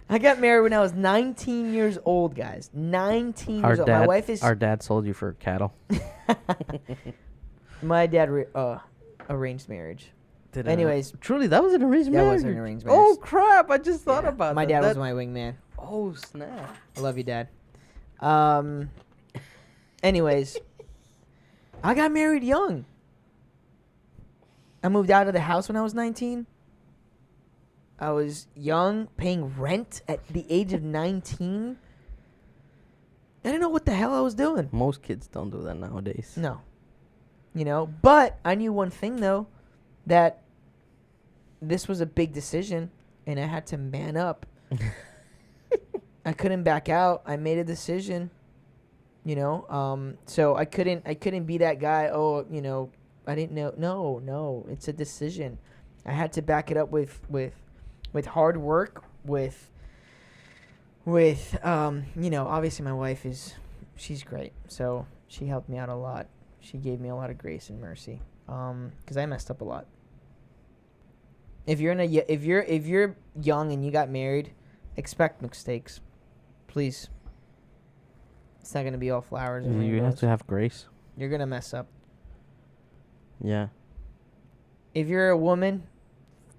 I got married when I was 19 years old, guys. 19 years old. My wife is... Our dad sold you for cattle. My dad arranged marriage. Anyways. Truly, that was an arranged marriage? That was an arranged marriage. Oh, crap. I just thought about that. My dad was my wingman. Oh, snap. I love you, Dad. Anyways, I got married young. I moved out of the house when I was 19. I was young, paying rent at the age of 19. I didn't know what the hell I was doing. Most kids don't do that nowadays. No. You know, but I knew one thing, though, that this was a big decision, and I had to man up. I couldn't back out. I made a decision, you know. So I couldn't be that guy. Oh, you know, I didn't know. No, it's a decision. I had to back it up with hard work. With you know, obviously my wife she's great. So she helped me out a lot. She gave me a lot of grace and mercy. Because I messed up a lot. If you're young and you got married, expect mistakes, please. It's not gonna be all flowers. You have to have grace. You're gonna mess up. Yeah. If you're a woman,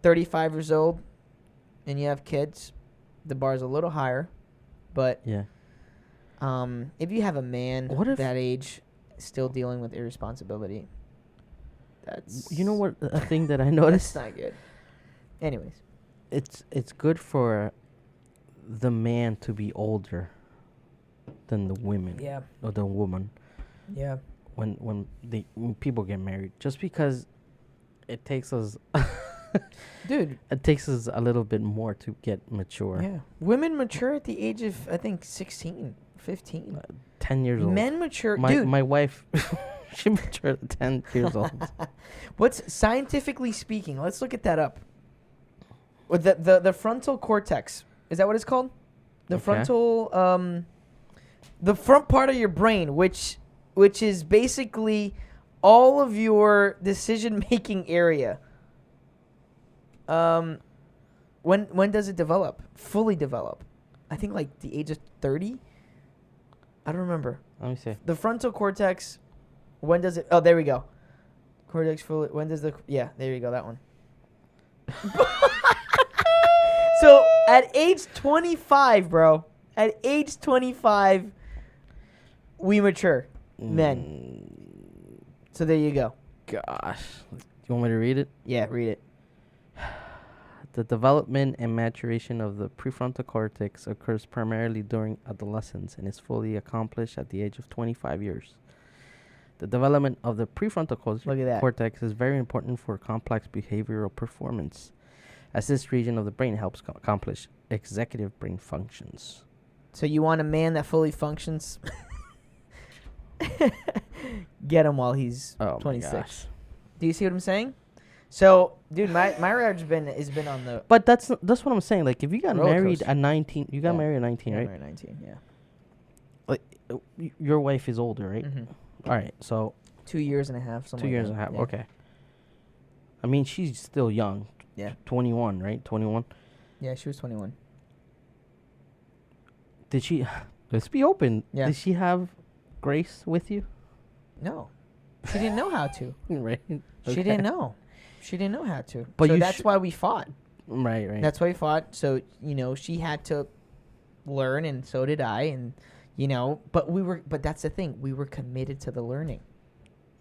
35 years old, and you have kids, the bar's a little higher, but yeah. If you have a man that age still dealing with irresponsibility, that's... You know what? A thing that I noticed? That's not good. Anyways. It's good for the man to be older than the women. Yeah. Or the woman. Yeah. When people get married. Just because it takes us... Dude. It takes us a little bit more to get mature. Yeah. Women mature at the age of, I think, 16, 15. 10 years old. Men mature... Dude. My wife... She matured at 10 years old. What's scientifically speaking? Let's look at that up. With the frontal cortex, is that what it's called? The frontal, the front part of your brain, which is basically all of your decision making area. When does it develop? Fully develop? I think like the age of 30. I don't remember. Let me see. The frontal cortex. When does it? Oh, there we go. Cortex fully. When does the? Yeah, there you go. That one. So at age 25, bro. At age 25, we mature, men. So there you go. Gosh, you want me to read it? Yeah, read it. The development and maturation of the prefrontal cortex occurs primarily during adolescence and is fully accomplished at the age of 25 years. The development of the prefrontal cortex is very important for complex behavioral performance, as this region of the brain helps accomplish executive brain functions. So you want a man that fully functions? Get him while he's 26. Do you see what I'm saying? So, dude, my marriage has been on the... But that's what I'm saying. Like, if you got married at 19... You got married at 19, right? Married at 19, yeah. Like, your wife is older, right? Mm-hmm. All right, so... 2 years and a half, something 2 years and a half, yeah. okay. I mean, she's still young. Yeah. 21, right? 21? Yeah, she was 21. Did she... Let's be open. Yeah. Did she have grace with you? No. She didn't know how to. Right. She didn't know. She didn't know how to. But so you that's why we fought. Right. That's why we fought. So, she had to learn, and so did I. And, but that's the thing. We were committed to the learning.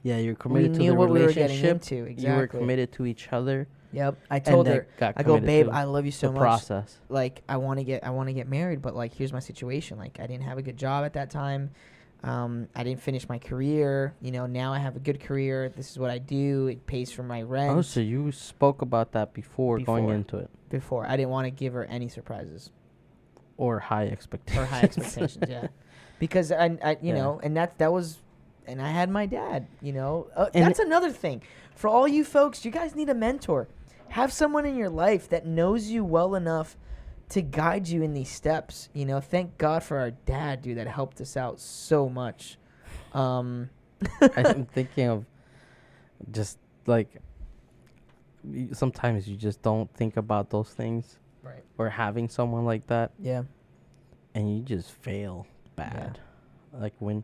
Yeah, you're committed we to knew the what relationship. we were getting into. Exactly. You were committed to each other. Yep. I told her, I go, babe, I love you so the much. Process. Like, I want to get married, but like, here's my situation. Like, I didn't have a good job at that time. I didn't finish my career. Now I have a good career. This is what I do. It pays for my rent. Oh, so you spoke about that before going into it. Before. I didn't want to give her any surprises. Or high expectations. Yeah. Because and that was, and I had my dad, that's another thing. For all you folks, you guys need a mentor. Have someone in your life that knows you well enough to guide you in these steps. Thank God for our dad, dude, that helped us out so much. I'm thinking of just like sometimes you just don't think about those things. Right. Or having someone like that. Yeah. And you just fail bad. Yeah. Like when,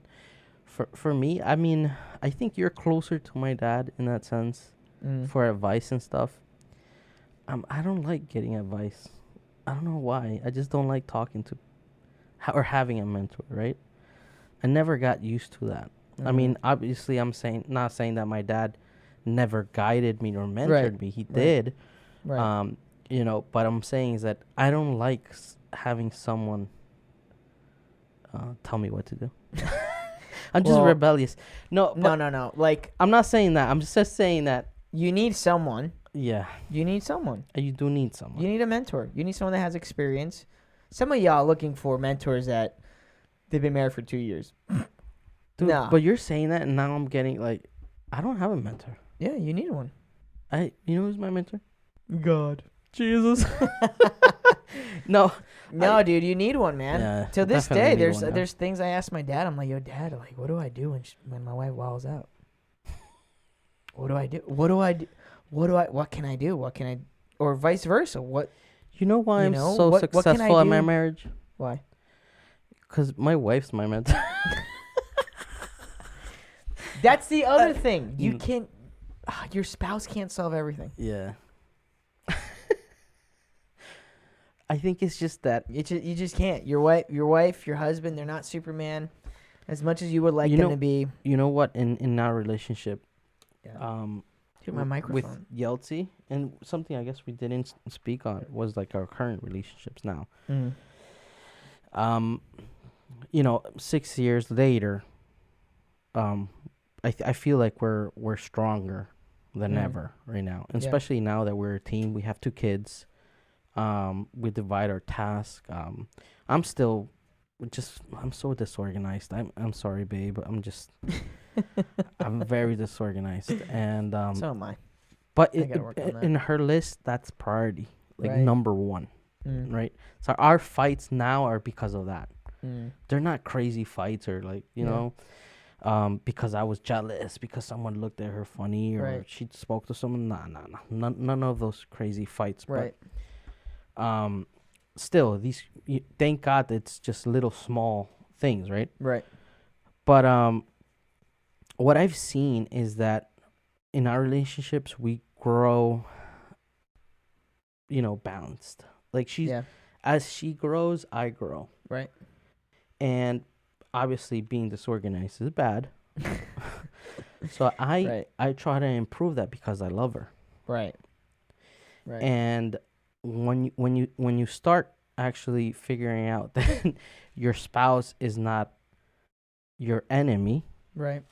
for me, I mean, I think you're closer to my dad in that sense for advice and stuff. I don't like getting advice. I don't know why. I just don't like talking to or having a mentor, right? I never got used to that. I mean, obviously, not saying that my dad never guided me or mentored me. He did. Right. But I'm saying is that I don't like having someone tell me what to do. I'm just rebellious. No. Like, I'm not saying that. I'm just saying that you need someone. Yeah. You need someone. You do need someone. You need a mentor. You need someone that has experience. Some of y'all looking for mentors that they've been married for 2 years. Dude, no. But you're saying that, and now I'm getting like, I don't have a mentor. Yeah, you need one. You know who's my mentor? God. Jesus. No, dude, you need one, man. Yeah, to this day, there's things I ask my dad. I'm like, yo, Dad, like, what do I do when my wife walls out? What do I do? What can I do? Or vice versa? What? You know why I'm so successful in my marriage? Why? Because my wife's my mentor. That's the other thing. You can't. Your spouse can't solve everything. Yeah. I think it's just that you just can't. Your wife, your husband, they're not Superman, as much as you would like them to be. You know what? In our relationship, my microphone with Yeltsin, and something I guess we didn't speak on was like our current relationships now. 6 years later, I feel like we're stronger than ever right now, and especially now that we're a team. We have 2 kids. We divide our task. I'm so disorganized. I'm sorry, babe. I'm very disorganized, and so am I. But in her list, that's priority, number 1, right? So our fights now are because of that. They're not crazy fights or because I was jealous because someone looked at her funny or she spoke to someone. None of those crazy fights. Right. But still, thank God it's just little small things, right? Right. But what I've seen is that in our relationships we grow, balanced. Like as she grows, I grow. Right. And obviously being disorganized is bad. So I try to improve that because I love her. Right. Right. And when you start actually figuring out that your spouse is not your enemy, right,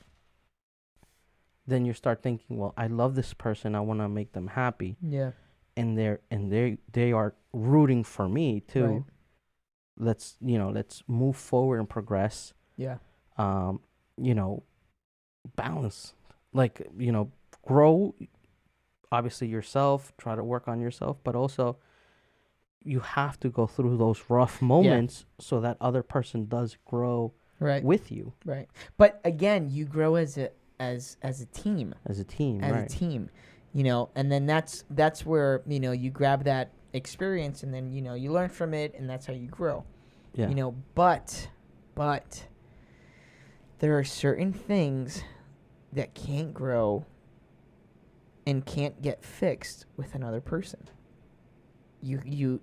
then you start thinking, well, I love this person, I want to make them happy. Yeah. And they are rooting for me too. Right. Let's move forward and progress. Yeah. Balance. Like, grow obviously yourself, try to work on yourself, but also you have to go through those rough moments so that other person does grow with you. Right. But again, you grow as a team. As a team. A team. And then that's where, you grab that experience and then, you learn from it and that's how you grow. Yeah. But But there are certain things that can't grow and can't get fixed with another person. You need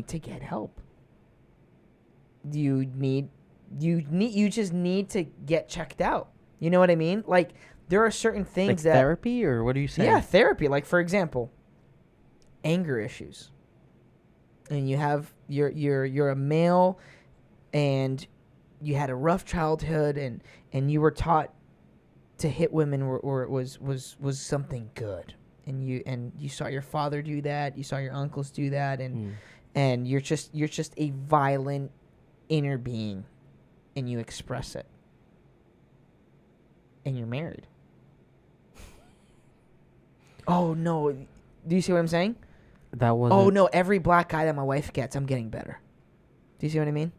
to get help. You just need to get checked out. You know what I mean? Like, there are certain things like that therapy, or what are you saying? Yeah, therapy. Like, for example, anger issues. And you have you're a male, and you had a rough childhood, and you were taught to hit women or it was something good. And you saw your father do that, you saw your uncles do that, and you're just a violent inner being, and you express it. And you're married. Oh no, do you see what I'm saying? That was. Oh no, every black guy that my wife gets, I'm getting better. Do you see what I mean?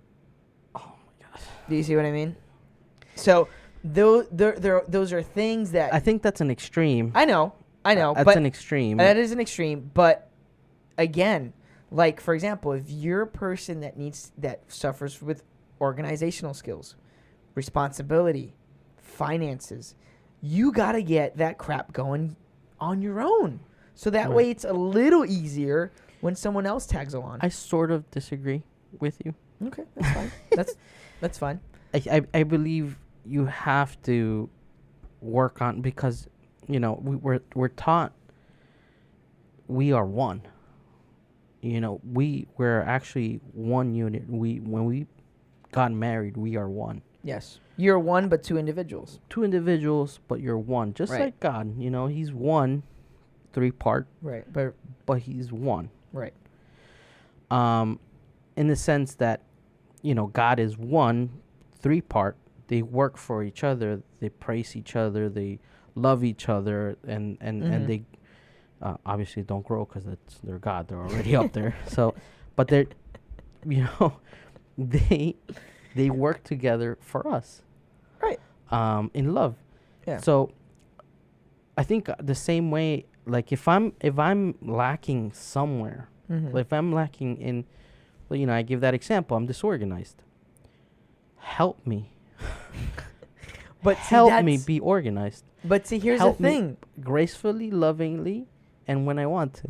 Oh my gosh. Do you see what I mean? So those are things that I think that's an extreme. I know, That's but an extreme. that is an extreme. But again, like, for example, if you're a person that suffers with organizational skills, responsibility, finances, you gotta get that crap going on your own. So that way it's a little easier when someone else tags along. I sort of disagree with you. Okay, that's fine. that's fine. I believe you have to work on, because we're taught we are one. We're actually one unit. When we got married, we are one. Yes, you're one, but two individuals. Two individuals, but you're one. Just like God, He's one, 3-part. Right, but He's one. Right. In the sense that, God is one, 3-part. They work for each other. They praise each other. They love each other, and they obviously don't grow because they're God. They're already up there. So, but they're, they work together for us. Right. In love. Yeah. So, I think the same way. Like, if I'm lacking somewhere, if I'm lacking in, I give that example. I'm disorganized. Help me. But help me be organized. But see, here's help the thing: gracefully, lovingly, and when I want to.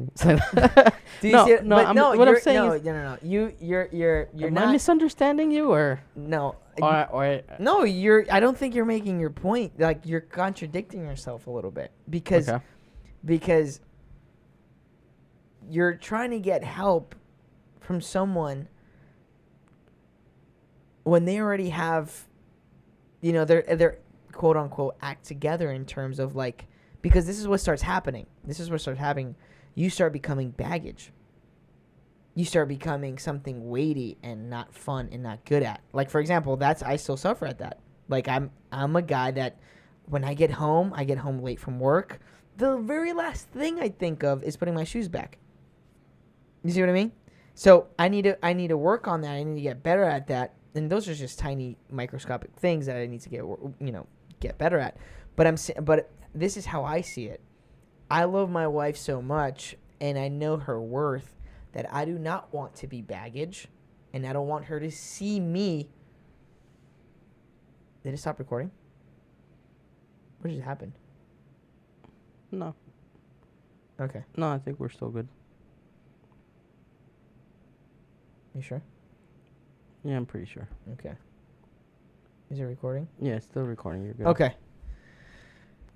Do you see it? No. I'm saying no. You're am not I misunderstanding you, or no. Or No, I don't think you're making your point. Like, you're contradicting yourself a little bit because you're trying to get help from someone when they already have, they're quote unquote act together in terms of, like, because this is what starts happening. You start becoming baggage. You start becoming something weighty and not fun and not good at. Like, for example, I still suffer at that. Like, I'm a guy that when I get home late from work. The very last thing I think of is putting my shoes back. You see what I mean? So I need to work on that. I need to get better at that. And those are just tiny microscopic things that I need to get better at. But this is how I see it. I love my wife so much, and I know her worth, that I do not want to be baggage, and I don't want her to see me. Did it stop recording? What just happened? No. Okay. No, I think we're still good. You sure? Yeah, I'm pretty sure. Okay. Is it recording? Yeah, it's still recording. You're good. Okay.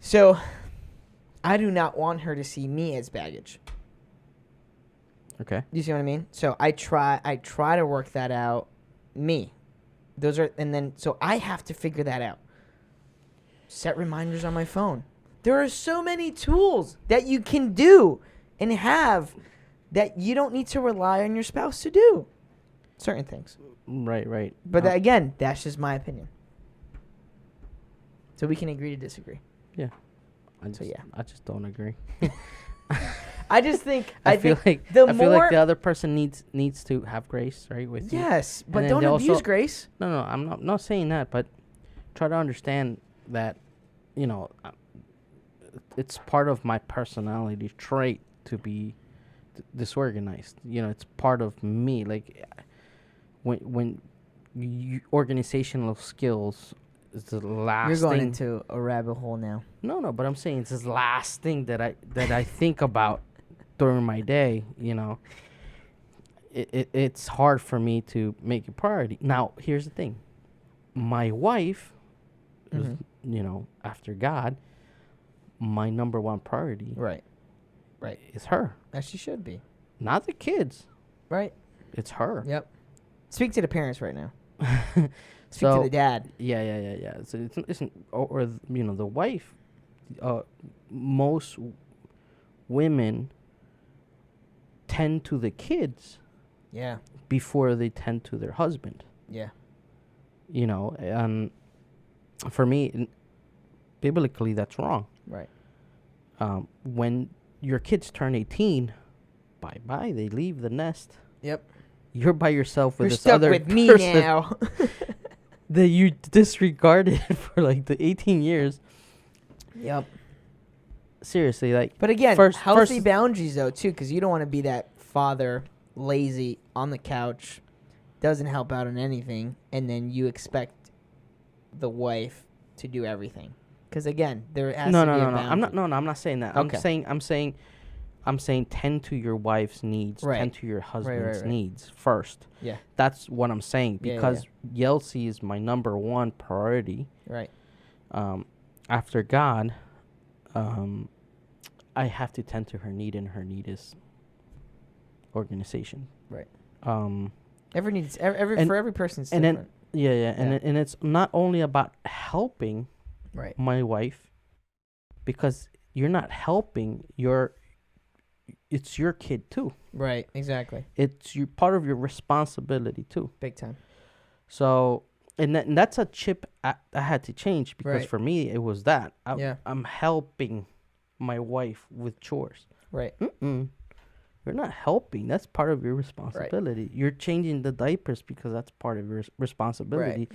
So, I do not want her to see me as baggage. Okay. You see what I mean? So I try to work that out. So I have to figure that out. Set reminders on my phone. There are so many tools that you can do and have that you don't need to rely on your spouse to do certain things. Right. But again, that's just my opinion. So we can agree to disagree. Yeah. I just don't agree. I just think I feel like the other person needs to have grace, right, with you. Yes, but don't abuse grace. No, I'm not saying that, but try to understand that, it's part of my personality trait to be disorganized. It's part of me. Like, when organizational skills is the last You're going thing. into a rabbit hole now. No, but I'm saying it's the last thing that I think about during my day. It's hard for me to make a priority. Now, here's the thing. My wife, is, after God, my number one priority Right. is her. As she should be. Not the kids. Right. It's her. Yep. Speak to the parents right now. Speak So to the dad. Yeah. So it's the wife. Most women tend to the kids Yeah. before they tend to their husband. Yeah. And for me, biblically, that's wrong. Right. When your kids turn 18, bye-bye, they leave the nest. Yep. You're by yourself with You're this stuck other with me person now. that you disregarded for like the 18 years. Yep. Seriously, like. But again, first healthy boundaries though too, because you don't want to be that father, lazy on the couch, doesn't help out in anything, and then you expect the wife to do everything. Because again, there has to be a boundary. I'm not saying that. Okay. I'm saying tend to your wife's needs, Right. tend to your husband's right. needs first. Yeah. That's what I'm saying, Yeah, because Yeltsin is my number one priority. Right. After God, I have to tend to her need, and her need is organization. Right. And For every person it's and different. then and it's not only about helping Right. my wife, because you're not helping it's your kid too. Right. Exactly. It's part of your responsibility too. Big time. So and that's a chip I had to change, because Right. for me it was that Yeah. I'm helping my wife with chores. Right. You're not helping. That's part of your responsibility. You're changing the diapers because that's part of your responsibility. Right.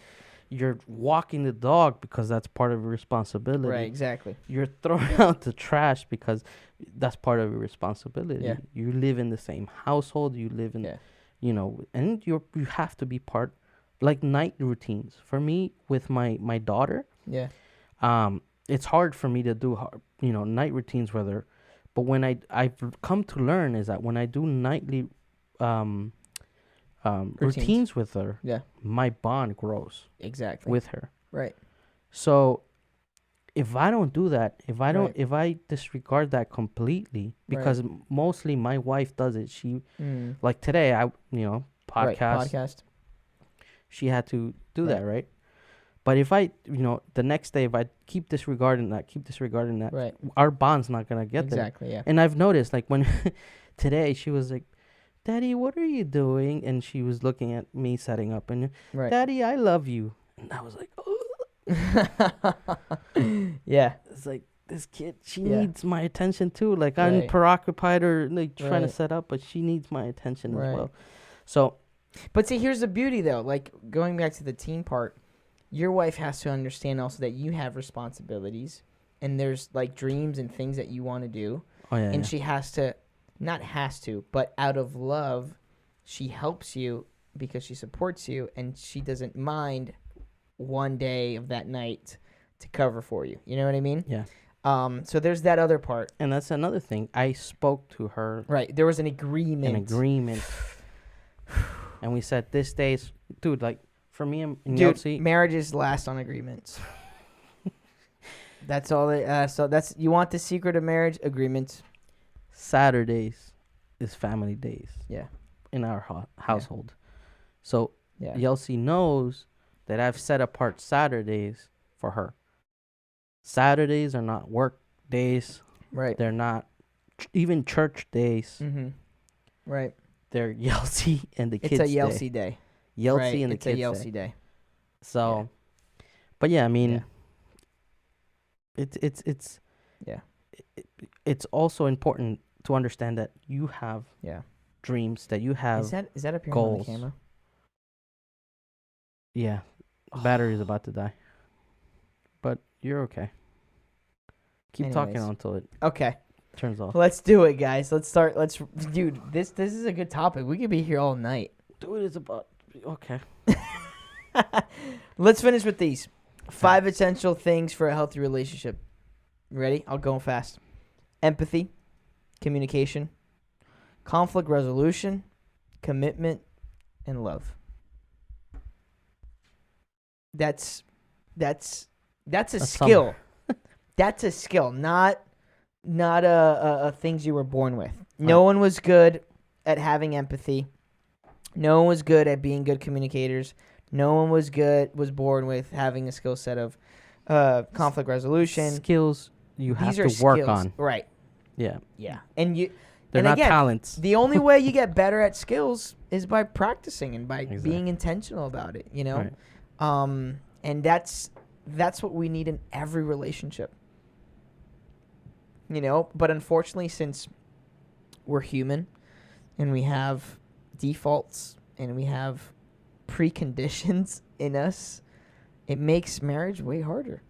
You're walking the dog because that's part of your responsibility. Right. Exactly. You're throwing out the trash because that's part of your responsibility. Yeah. You live in the same household. You live in, and you have to be part, like night routines. For me, with my daughter, Yeah. it's hard for me to do, night routines with her. But when I've come to learn is that when I do nightly routines with her, Yeah. my bond grows Exactly. with her. Right. So if I don't do that, if Right. I disregard that completely, because mostly my wife does it. She like today, Right. podcast. She had to do that, right? But if I, the next day, if I keep disregarding that, Right. our bond's not gonna get there. Exactly. Yeah. And I've noticed, like when today she was like, "Daddy, what are you doing?" And she was looking at me setting up, and Right. "Daddy, I love you." And I was like, "Oh." Yeah. It's like, this kid, she Yeah. needs my attention too. Like I'm Right. preoccupied or like trying to Right. set up, but she needs my attention Right. as well. So But see, here's the beauty though. Like going back to the teen part, your wife has to understand also that you have responsibilities, and there's like dreams and things that you want to do, and she has to, not has to, but out of love, she helps you because she supports you, and she doesn't mind one day of that night to cover for you. You know what I mean? Yeah. So there's that other part. And that's another thing. I spoke to her. Right. There was an agreement. And we said this day's, dude, like for me and Dude, Yeltsin, marriages last on agreements. That's all. So that's, you want the secret of marriage? Agreements. Saturdays is family days. Yeah. In our household. So Yeah. Yeltsin knows that I've set apart Saturdays for her. Saturdays are not work days. Right. They're not even church days. Mm-hmm. Right. They're Yeltsin and the kids' It's a day. Yeltsin day. Yeltsin Right. and the It's a kids' Yeltsin day. day. So, but yeah, I mean, Yeah. it's Yeah. it's also important to understand that you have Yeah. dreams, that you have. Is that appearing goals. on the camera? Yeah, the battery is about to die, but you're okay. Keep talking Anyways. until it Okay. turns off. Let's do it, guys. Let's start. Dude, this is a good topic. We could be here all night. Dude, it's about to Okay. Let's finish with these 5 essential things for a healthy relationship. Ready? I'll go fast. Empathy, communication, conflict resolution, commitment, and love. That's a skill. That's a skill, not a things you were born with. No one was good at having empathy. No one was good at being good communicators. No one was born with having a skill set of conflict resolution. Skills you have to These are work skills. on. Right. Yeah. Yeah. And They're not talents. The only way you get better at skills is by practicing and by being intentional about it, you know? Right. And that's what we need in every relationship. You know, but unfortunately, since we're human and we have defaults and we have preconditions in us, it makes marriage way harder.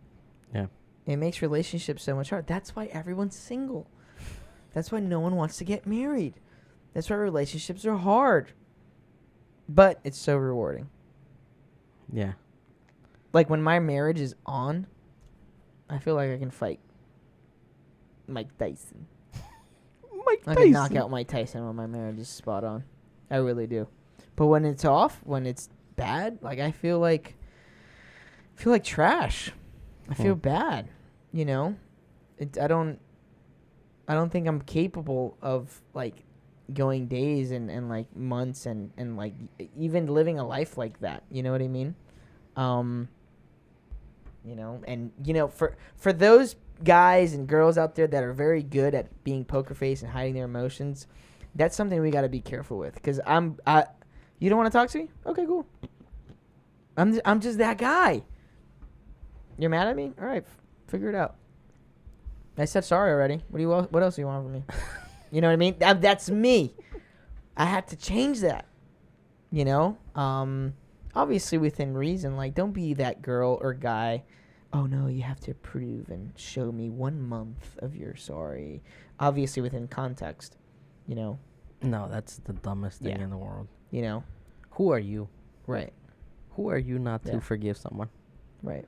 Yeah. It makes relationships so much harder. That's why everyone's single. That's why no one wants to get married. That's why relationships are hard. But it's so rewarding. Yeah. Like when my marriage is on, I feel like I can fight Mike Tyson. I can knock out Mike Tyson when my marriage is spot on. I really do. But when it's off, when it's bad, like I feel like trash. I feel bad, you know? I don't think I'm capable of like going days and like months and like even living a life like that. You know what I mean? You know, and you know, for those guys and girls out there that are very good at being poker face and hiding their emotions, that's something we got to be careful with. Because you don't want to talk to me? Okay, cool. I'm just that guy. You're mad at me? All right, figure it out. I said sorry already. What else do you want from me? You know what I mean? That's me. I had to change that. You know? Obviously within reason. Like, don't be that girl or guy. Oh, no, you have to prove and show me 1 month of your sorry. Obviously within context. You know? No, that's the dumbest thing in the world. You know? Who are you? Right. Who are you not to forgive someone? Right.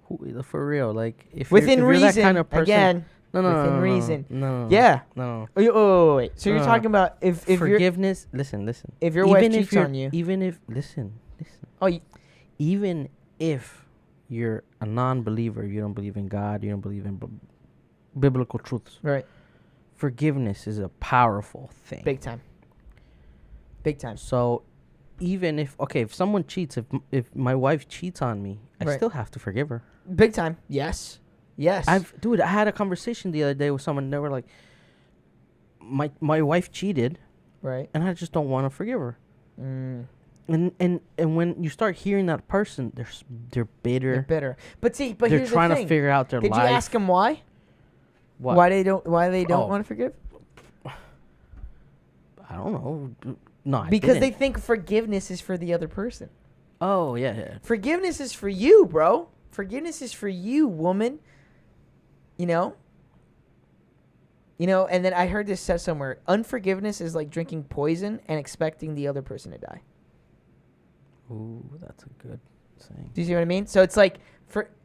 Who, for real, like if within you're reason, that kind of person, again. No, reason. No. Yeah. No. Oh, wait. So you're talking about if forgiveness. Listen. If your wife cheats on you, even if listen. Oh, even if you're a non-believer, you don't believe in God, you don't believe in biblical truths. Right. Forgiveness is a powerful thing. Big time. So, even if someone cheats, if my wife cheats on me, I still have to forgive her. Big time. Yes. I had a conversation the other day with someone. They were like, my wife cheated, right, and I just don't want to forgive her. And when you start hearing that person, they're bitter. They're bitter. But they're here's trying the thing. to figure out their life. Did you ask them why? What? Why they don't want to forgive? I don't know. No, because they think forgiveness is for the other person. Oh yeah. Forgiveness is for you, bro. Forgiveness is for you, woman. You know, and then I heard this said somewhere. Unforgiveness is like drinking poison and expecting the other person to die. Ooh, that's a good saying. Do you see what I mean? So it's like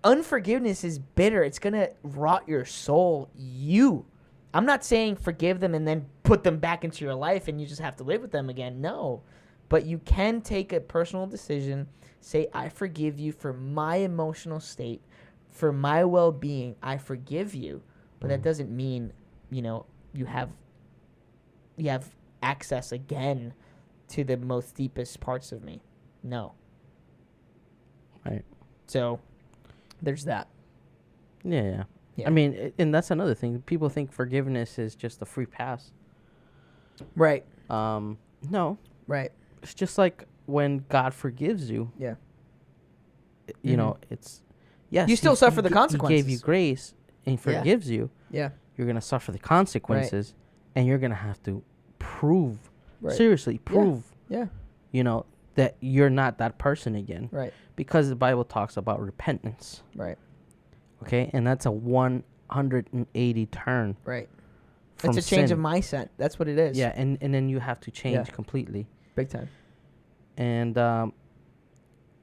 unforgiveness is bitter. It's going to rot your soul. I'm not saying forgive them and then put them back into your life and you just have to live with them again. No. But you can take a personal decision, say, I forgive you for my emotional state, for my well-being. I forgive you. But that doesn't mean, you have access again to the most deepest parts of me. No. Right. So there's that. Yeah. I mean, and that's another thing. People think forgiveness is just a free pass. Right. No. Right. It's just like when God forgives you. Yeah. You know, it's yes. You still suffer the consequences. He gave you grace and forgives you. Yeah. You're gonna suffer the consequences, and you're gonna have to prove, seriously prove. Yeah. That you're not that person again. Right. Because the Bible talks about repentance. Right. Okay, and that's a 180 turn. Right. It's a change of mindset. That's what it is. Yeah, and then you have to change completely. Big time. And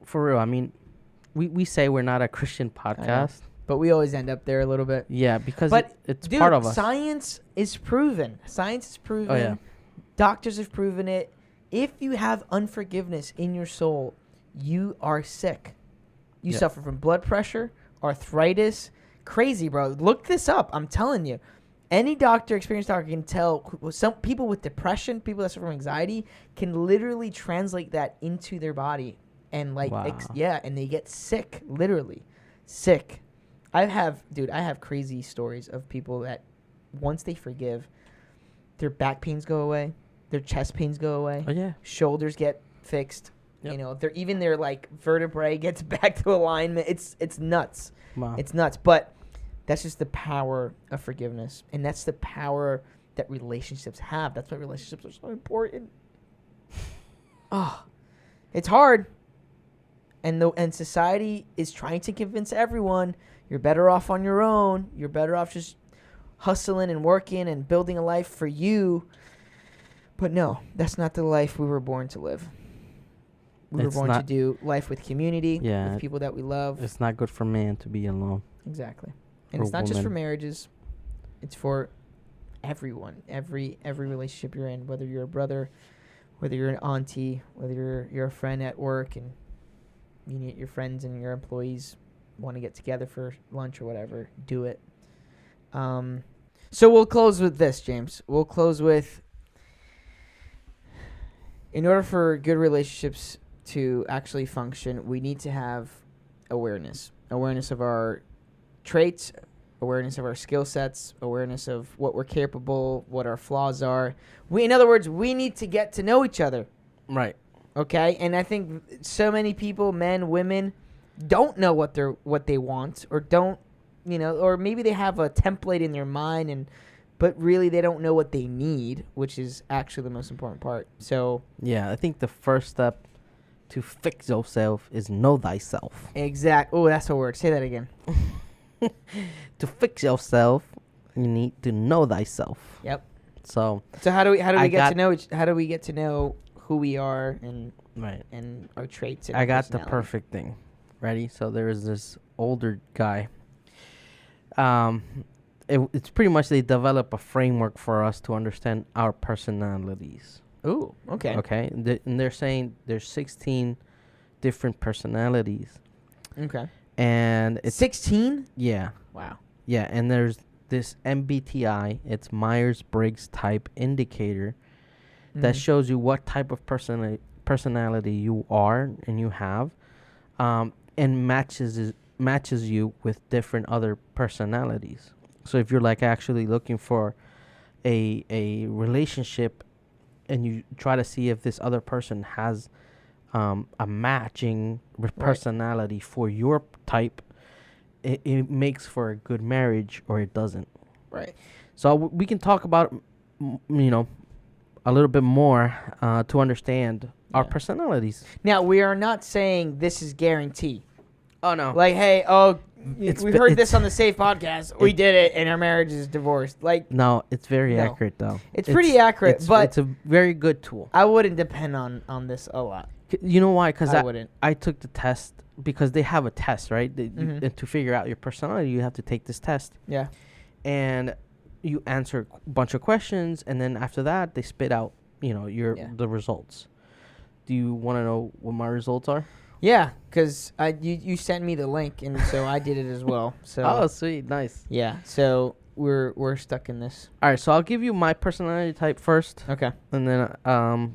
for real, I mean, we say we're not a Christian podcast. But we always end up there a little bit. Yeah, because it's dude, part of us. Science is proven. Science is proven. Oh, yeah. Doctors have proven it. If you have unforgiveness in your soul, you are sick. You suffer from blood pressure, arthritis. Crazy, bro. Look this up. I'm telling you. Any doctor, experienced doctor can tell. Some people with depression, people that suffer from anxiety, can literally translate that into their body. And like, Wow. and they get sick, literally. Sick. I have crazy stories of people that once they forgive, their back pains go away, their chest pains go away, Oh yeah. shoulders get fixed. Yep. You know, their like vertebrae gets back to alignment. It's nuts. Wow. It's nuts. But that's just the power of forgiveness, and that's the power that relationships have. That's why relationships are so important. Oh, it's hard. And society is trying to convince everyone you're better off on your own. You're better off just hustling and working and building a life for you. But no, that's not the life we were born to live. We were born to do life with community, with people that we love. It's not good for man to be alone. Exactly. And it's not just for marriages. It's for everyone. Every relationship you're in, whether you're a brother, whether you're an auntie, whether you're a friend at work and your friends and your employees want to get together for lunch or whatever, do it. So we'll close with this, James. We'll close with, in order for good relationships to actually function, we need to have awareness of our traits, awareness of our skill sets, awareness of what we're capable, what our flaws are. In other words, we need to get to know each other. Right. Okay? And I think so many people, men, women, don't know what they want, or don't, or maybe they have a template in their mind, but really they don't know what they need, which is actually the most important part. So yeah, I think the first step to fix yourself is know thyself. Oh, that's a word. Say that again. To fix yourself, you need to know thyself. Yep. So how do we get to know who we are and our traits and I got the perfect thing. Ready? So there is this older guy. It's pretty much they develop a framework for us to understand our personalities. Ooh, okay. Okay, and they're saying there's 16 different personalities. Okay. And it's 16? Yeah. Wow. Yeah, and there's this MBTI. It's Myers-Briggs type indicator that shows you what type of personality you are and you have, and matches you with different other personalities. So if you're like actually looking for a relationship and you try to see if this other person has a matching personality for your type, it makes for a good marriage or it doesn't. Right. So we can talk about, a little bit more to understand our personalities. Now, we are not saying this is guaranteed. Oh, no. Like, hey, we heard this on the Safe podcast. We did it, and our marriage is divorced. Like, no, it's very accurate, though. It's pretty accurate, but it's a very good tool. I wouldn't depend on this a lot. You know why? Because I wouldn't. I took the test because they have a test, right? And to figure out your personality, you have to take this test. Yeah. And you answer a bunch of questions, and then after that, they spit out, the results. Do you want to know what my results are? Yeah, because you sent me the link, and so I did it as well. So oh, sweet, nice. Yeah, so we're stuck in this. All right, so I'll give you my personality type first. Okay. And then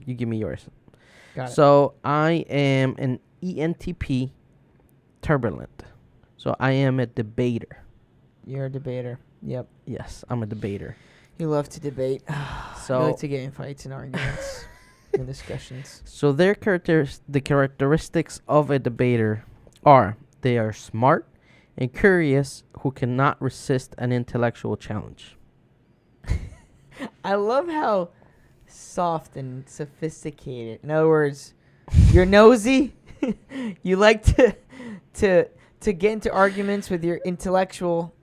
you give me yours. Got it. So I am an ENTP, turbulent. So I am a debater. You're a debater. Yep. Yes, I'm a debater. You love to debate. So you like to get in fights and arguments and discussions. So the characteristics of a debater are they are smart and curious who cannot resist an intellectual challenge. I love how soft and sophisticated. In other words, you're nosy. You like to get into arguments with your intellectual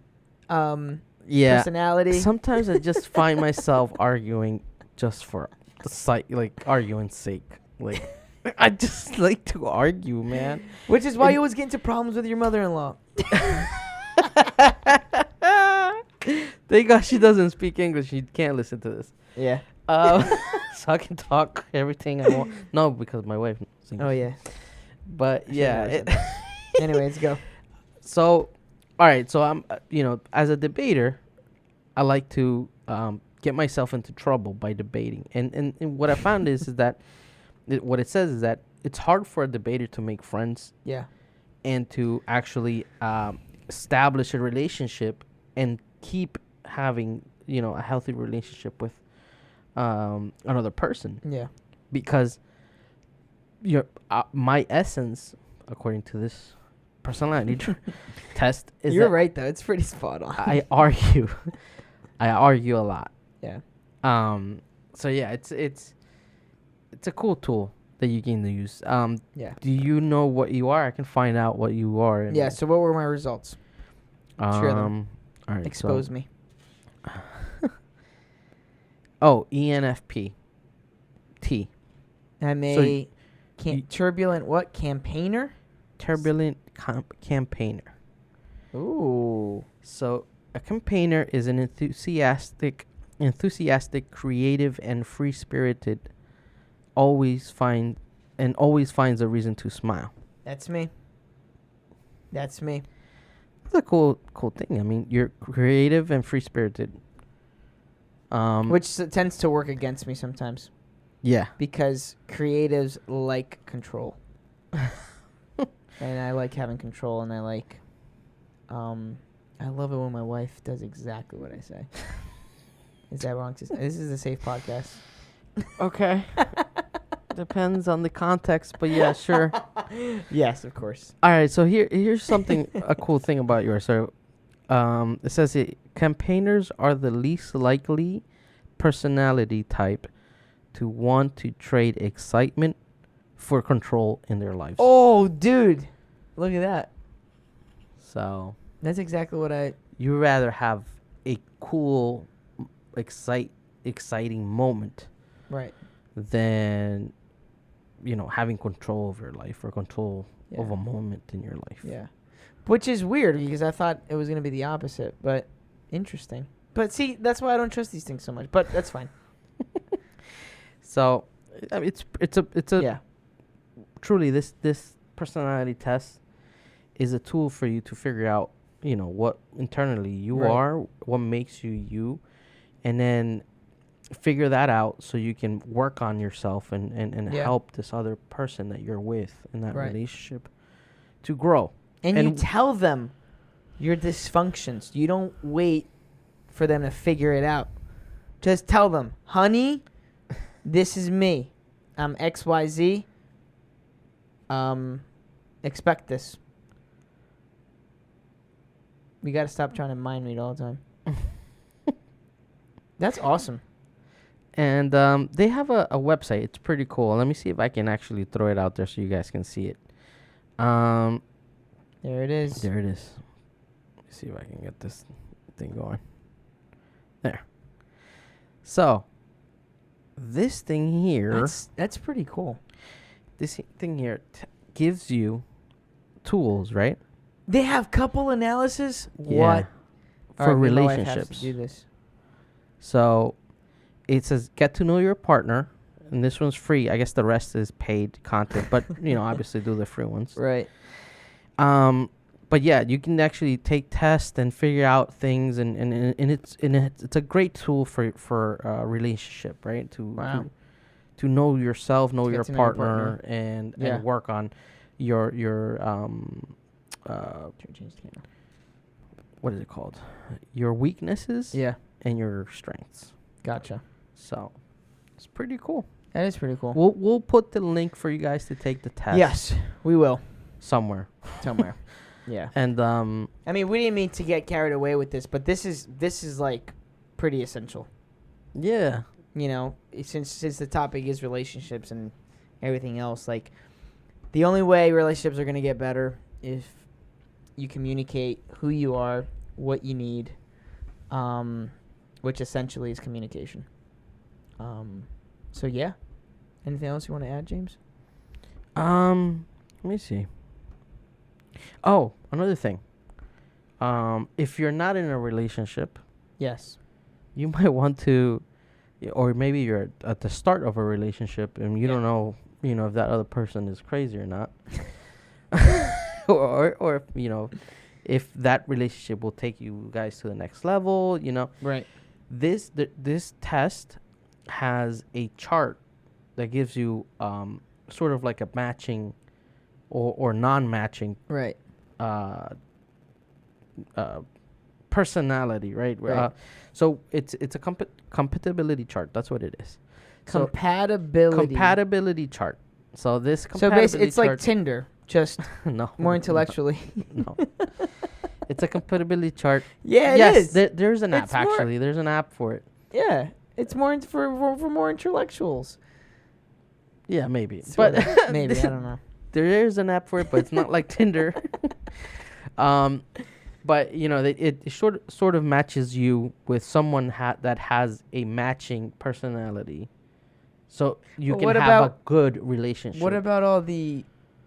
personality. Sometimes I just find myself arguing just for the arguing's sake. Like I just like to argue, man. Which is why you always get into problems with your mother-in-law. Thank God she doesn't speak English. She can't listen to this. Yeah. So I can talk everything I want. No, because my wife knows English. Oh, yeah. But yeah. Anyways, go. So, all right. So I'm, as a debater, I like to get myself into trouble by debating. And what I found is that what it says is that it's hard for a debater to make friends. Yeah. And to actually establish a relationship and keep having, a healthy relationship with another person. Yeah. Because my essence, according to this personality test, is You're that right, though. It's pretty spot on. I argue. I argue a lot. Yeah. So yeah, it's a cool tool that you can use. Yeah. Do you know what you are? I can find out what you are. Yeah. So what were my results? Share them. All right. Expose me. Oh, ENFP. T. I'm So a turbulent what? Campaigner? Turbulent campaigner. Ooh. So a campaigner is an enthusiastic, creative, and free-spirited. Always finds a reason to smile. That's me. That's me. That's a cool thing. I mean, you're creative and free-spirited. Which tends to work against me sometimes. Yeah. Because creatives like control. And I like having control, and I like... I love it when my wife does exactly what I say. Is that wrong to say? This is a safe podcast. Okay. Depends on the context, but yeah, sure. Yes, of course. All right, so here's something a cool thing about yours. So, it says campaigners are the least likely personality type to want to trade excitement for control in their lives. Oh, dude. Look at that. So That's exactly what I... you rather have a cool, exciting moment, Right. than, having control over your life or control of a moment in your life. Yeah. Which is weird because I thought it was going to be the opposite, but interesting. But see, that's why I don't trust these things so much, but that's fine. So, I mean, it's a Yeah. truly this personality test is a tool for you to figure out, what internally you Right. are, what makes you you, and then figure that out so you can work on yourself and Yeah. help this other person that you're with in that Right. relationship to grow. And you And tell them your dysfunctions. You don't wait for them to figure it out. Just tell them, honey, this is me. I'm XYZ. Expect this. We got to stop trying to mind read all the time. That's awesome. And they have a website. It's pretty cool. Let me see if I can actually throw it out there so you guys can see it. There it is. There it is. Let me see if I can get this thing going. There. So, this thing here, That's pretty cool. this thing here gives you tools, right? They have couple analysis? Yeah. What? For All right, me and my wife have relationships. to do this. So, it says get to know your partner, and this one's free. I guess the rest is paid content, but obviously do the free ones. Right. But yeah, you can actually take tests and figure out things, and it's a great tool for a relationship, right? To know yourself, know your partner, and work on your Change the camera. what is it called? Your weaknesses, Yeah. and your strengths. Gotcha. So it's pretty cool. That is pretty cool. We'll put the link for you guys to take the test. Yes, we will. Somewhere. Yeah. And I mean, we didn't mean to get carried away with this, but this is like pretty essential. yeah. Since the topic is relationships and everything else, like the only way relationships are going to get better if you communicate who you are, what you need, which essentially is communication. So yeah. Anything else you want to add, James? Let me see. Oh, another thing. If you're not in a relationship, Yes. you might want to, or maybe you're at the start of a relationship and you don't know, if that other person is crazy or not, or if that relationship will take you guys to the next level. Right. This test has a chart that gives you sort of like a matching or non-matching Right. personality, right? Right. So it's a compatibility chart. That's what it is. So Compatibility chart. So this So compatibility basically, it's like chart. Tinder, just No. more intellectually. No. It's a compatibility chart. Yeah, it yes, is. there's an app It's more- actually. There's an app for it. Yeah, it's more for more intellectuals. Yeah, maybe. Sort But of. Maybe I don't know. there is an app for it, but it's not like Tinder. But it sort of matches you with someone that has a matching personality, so you But can what have about- a good relationship. What about all the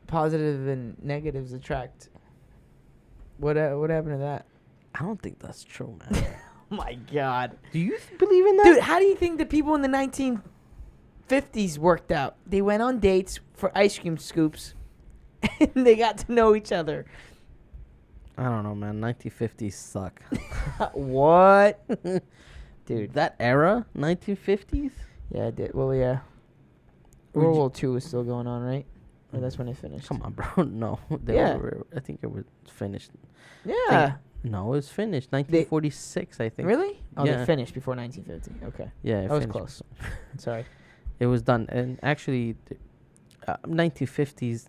positive and negatives attract? What happened to that? I don't think that's true, man. Oh my God, Do you believe in that? dude! How do you think the people in the 1950s worked out? They went on dates for ice cream scoops, and they got to know each other. I don't know, man. 1950s suck. What, dude? That era, 1950s. Yeah, it did. Well, yeah. Would World you- War II was still going on, right? Or that's when it finished. Come on, bro. No, Yeah. I think it was finished. Yeah. No, it was finished 1946. I think. Really? Oh, Yeah. they finished before 1950. Okay. Yeah, it I was finished. close. Sorry. It was done, and actually, 1950s.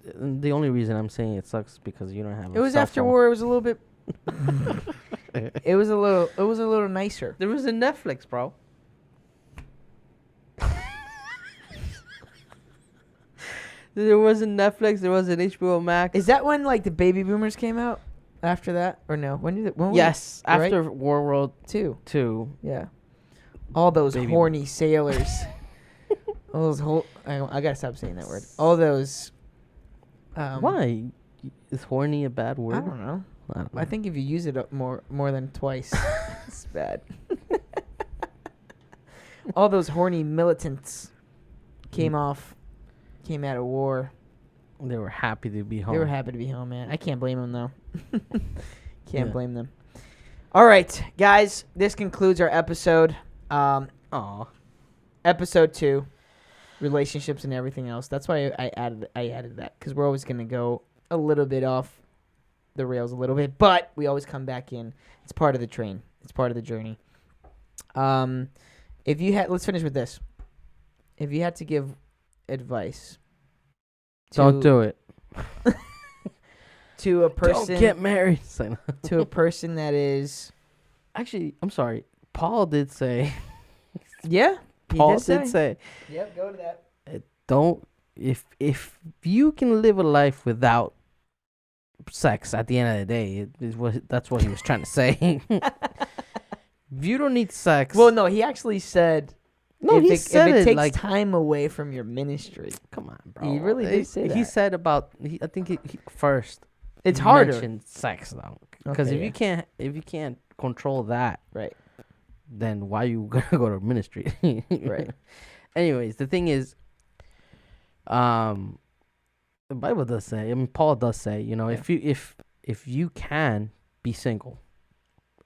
The only reason I'm saying it sucks because you don't have. It was after war. It was a little bit. It was a little nicer. There was a Netflix, bro. There was a Netflix. There was an HBO Max. Is that when like the baby boomers came out? After that or no? When did it? When was Yes, Right? after World War it? II. Yeah. All those Baby horny sailors. All those I gotta stop saying that word. All those. Why? Is horny a bad word? I don't know. I don't know. I think if you use it more than twice, it's bad. All those horny militants came out of war. They were happy to be home. They were happy to be home, man. I can't blame them though. Can't Yeah. blame them. All right, guys, this concludes our episode. Aw. Episode 2, relationships and everything else. That's why I added that, because we're always gonna go a little bit off the rails a little bit, but we always come back in. It's part of the train. It's part of the journey. Let's finish with this. If you had to give advice, Don't do it. to a person, Don't get married. to a person that is, Actually, I'm sorry. Paul did say. yeah, he Paul did say. Yep, go to that. Don't. If you can live a life without sex, at the end of the day, that's what he was trying to say. If you don't need sex. Well, no, he actually said. no, if he it, said if it it takes like. time away from your ministry, Come on, bro. He really did say He that. said about. I think he first. it's he harder. mentioned sex though, because Okay, if you can't control that, Right. then why you gonna go to ministry? Right. Anyways, the thing is, the Bible does say. I mean, Paul does say. Yeah. If you can be single,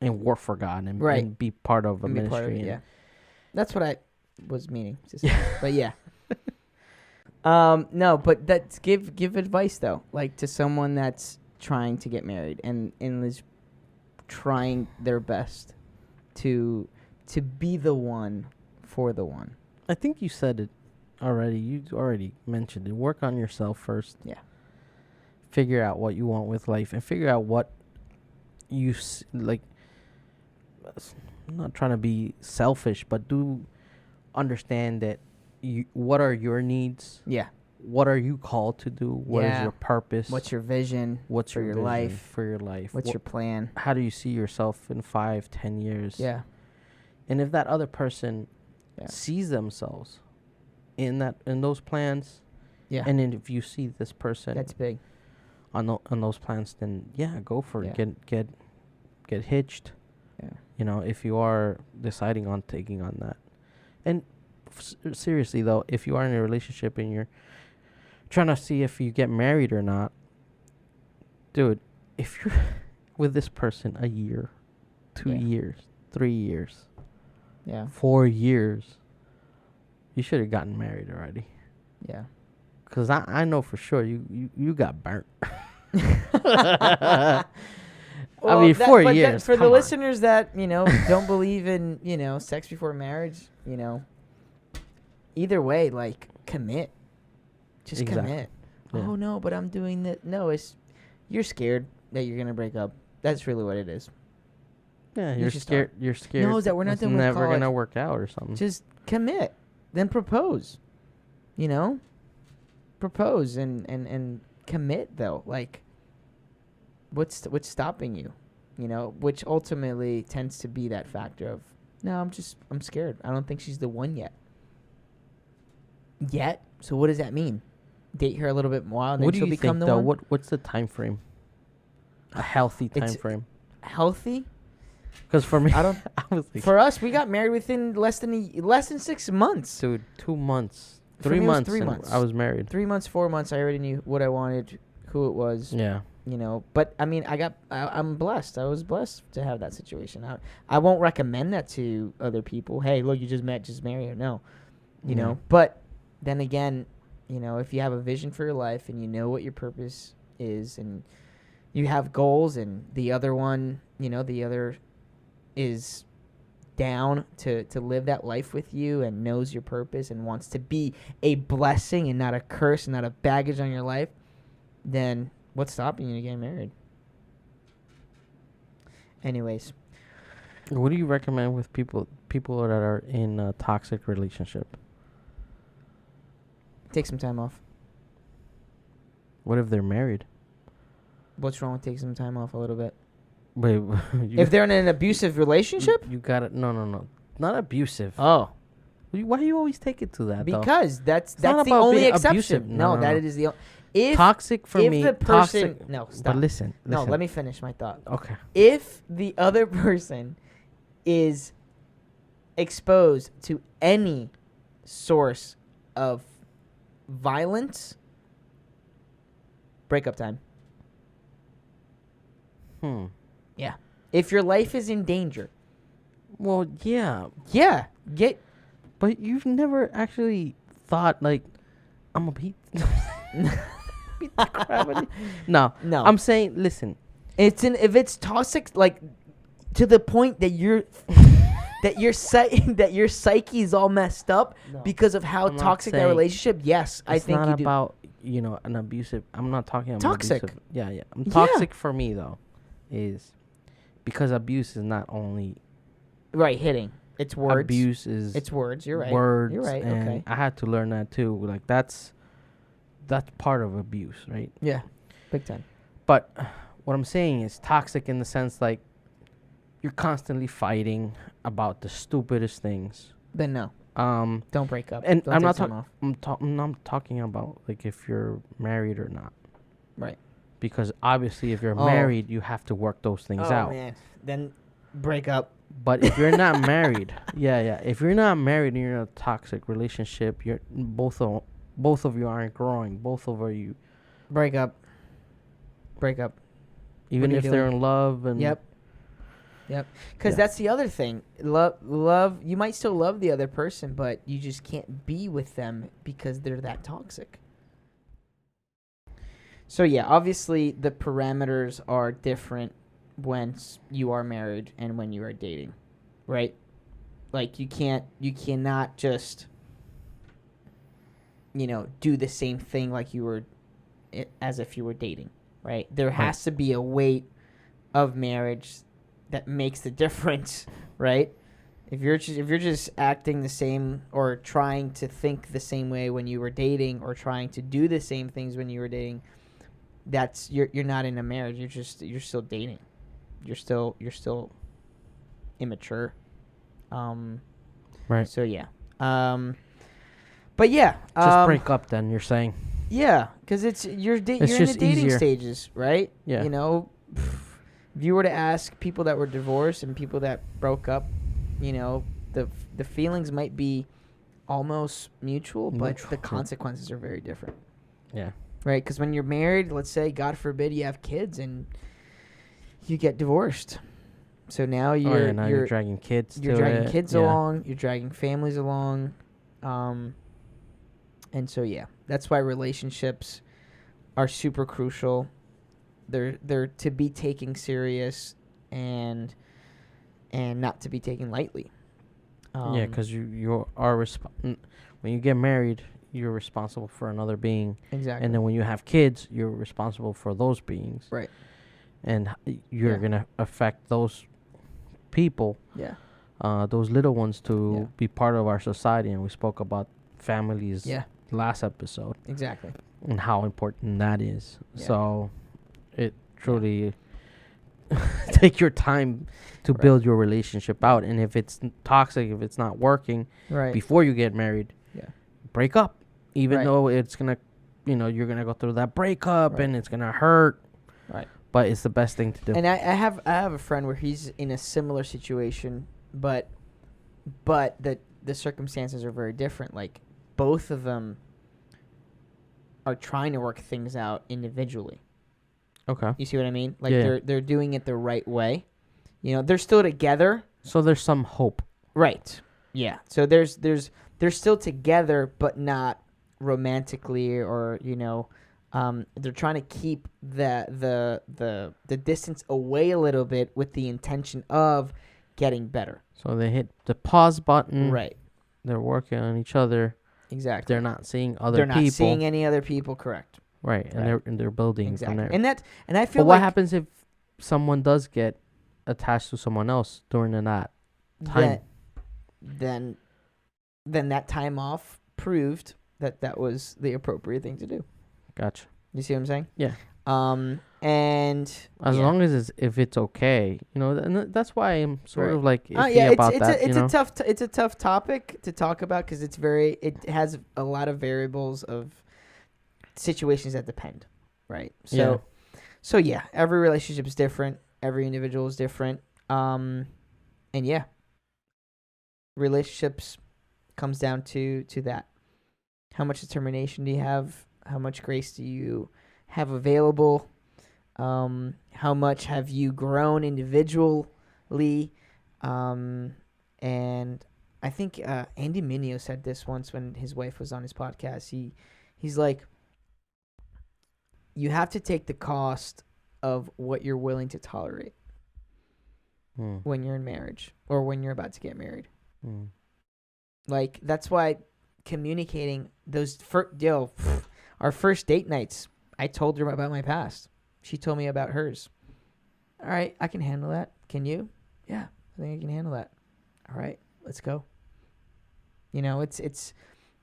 and work for God and, Right. and be part of a And be ministry. part of it, and- yeah. That's what I was meaning to say. But yeah. No, but that's give advice though, like to someone that's trying to get married and is trying their best to be the one for the one. I think you said it already. You already mentioned it. Work on yourself first. Yeah. Figure out what you want with life and figure out what you like. I'm not trying to be selfish, but do understand that what are your needs? Yeah. What are you called to do? What is Yeah. your purpose? What's your vision? What's for your your vision life? For your life. What's your plan? How do you see yourself in 5-10 years? Yeah. And if that other person Yeah. sees themselves in those plans, Yeah. And then if you see this person That's big. on those plans, then yeah, go for it. Yeah. Get hitched. Yeah. You know, if you are deciding on taking on that. And seriously though, if you are in a relationship and you're trying to see if you get married or not, dude, if you're with this person a year, 2 years, 3 years, 4 years, you should have gotten married already. Yeah. Because I know for sure you got burnt. Well, I mean, 4 years. For the listeners that, don't believe in, sex before marriage, either way, like, commit. Just commit. Yeah. Oh, no, but I'm doing that. No, you're scared that you're going to break up. That's really what it is. Yeah, you're scared. You're scared. No, that we're not done with college. Never going to work out or something. Just commit. Then propose. Propose and commit, though. Like, what's stopping you? Which ultimately tends to be that factor of, no, I'm scared. I don't think she's the one yet. So what does that mean? Date her a little bit more, and then she'll become the one? What's the time frame? A healthy time frame. Healthy? Because for me, I was like, for us, we got married within less than 6 months. Dude, 2 months. 3 months. 3 months. I was married. 3 months, 4 months. I already knew what I wanted, who it was. Yeah. But I mean, I'm blessed. I was blessed to have that situation. I won't recommend that to other people. Hey, look, you just met, just marry her. No, know. But then again, if you have a vision for your life and you know what your purpose is, and you have goals, and the other one, the other is down to live that life with you and knows your purpose and wants to be a blessing and not a curse and not a baggage on your life, then what's stopping you to getting married? Anyways. What do you recommend with people that are in a toxic relationship? Take some time off. What if they're married? What's wrong with taking some time off a little bit? Wait, if they're in an abusive relationship? You got it. No. Not abusive. Oh. Why do you always take it to that, because though? that's the only exception. Abusive. No, that is the only... Toxic for me. If the person... Toxic, no, stop. But listen. No, let me finish my thought. Okay. If the other person is exposed to any source of violence, breakup time. Yeah. If your life is in danger. Well, yeah. Yeah. But you've never actually thought, like, I'm going to beat the crap out of you. No. I'm saying, listen. If it's toxic, like, to the point that that your psyche is all messed up because of how toxic that relationship, yes, I think you do. It's not about, an abusive. I'm not talking about toxic. Abusive. Yeah. Toxic for me, though, is because abuse is not only hitting. It's words. Abuse is it's words. You're right. Words. You're right. And okay. I had to learn that too. Like that's part of abuse, right? Yeah, big time. But what I'm saying is toxic in the sense like you're constantly fighting about the stupidest things. Then no. Don't break up. And don't I'm not talking about like if you're married or not. Right. Because obviously if you're married, you have to work those things out. Oh man. Then break up. But if you're not married, if you're not married and you're in a toxic relationship, you're both of you aren't growing. Both of you break up. Even if they're in love and Yep. Because that's the other thing. Love. You might still love the other person, but you just can't be with them because they're that toxic. So yeah, obviously the parameters are different when you are married and when you are dating, right? Like you cannot just, do the same thing like you were, as if you were dating, right? There has to be a weight of marriage that makes the difference, right? If you're just acting the same or trying to think the same way when you were dating or trying to do the same things when you were dating, that's you're not in a marriage. You're still dating. You're still immature. Right. So yeah. But yeah. Just break up then, you're saying. Yeah, because you're in the just dating easier. stages, right? Yeah. You know, if you were to ask people that were divorced and people that broke up, you know, the feelings might be almost mutual, but Mutual, the yeah. consequences are very different, Yeah. right? Because when you're married, let's say, God forbid, you have kids and you get divorced, so now You're you're dragging kids. you're to dragging it. kids Yeah. along, you're dragging families along, and so yeah, that's why relationships are super crucial. They're to be taken serious and not to be taken lightly. Yeah, because you are when you get married, you're responsible for another being, exactly. and then when you have kids, you're responsible for those beings, Right. and you're Yeah. gonna affect those people, Yeah. those little ones, to Yeah. be part of our society. And we spoke about families Yeah. last episode Exactly. and how important that is. Yeah. So it truly take your time to Right. build your relationship out, and if it's toxic, if it's not working Right. before you get married, Yeah. break up, even Right. though it's gonna, you're gonna go through that breakup, Right. and it's gonna hurt, Right. but it's the best thing to do. And I have a friend where he's in a similar situation, but the circumstances are very different. Like both of them are trying to work things out individually. Okay, You see what I mean? Like Yeah. they're doing it the right way. You know, they're still together. so there's some hope. Right. Yeah. So they're still together, but not romantically, or they're trying to keep the distance away a little bit with the intention of getting better. So they hit the pause button. Right. They're working on each other. Exactly. They're not seeing other They're people. not seeing any other people. Correct. Right, and Right. they're building Exactly. from there. And I feel But what like happens if someone does get attached to someone else during that time? then that time off proved that was the appropriate thing to do. Gotcha. You see what I'm saying? Yeah. And As long as if it's okay, and that's why I'm sort Right. of like iffy yeah, about it's that. it's a tough topic to talk about because it has a lot of variables of situations that depend, right? So yeah, every relationship is different. Every individual is different. And yeah, relationships comes down to that. How much determination do you have? How much grace do you have available? How much have you grown individually? And I think Andy Mineo said this once when his wife was on his podcast. He's like, you have to take the cost of what you're willing to tolerate when you're in marriage or when you're about to get married. Like, that's why communicating those our first date nights, I told her about my past. She told me about hers. All right, I can handle that. Can you? Yeah, I think I can handle that. All right, let's go. It's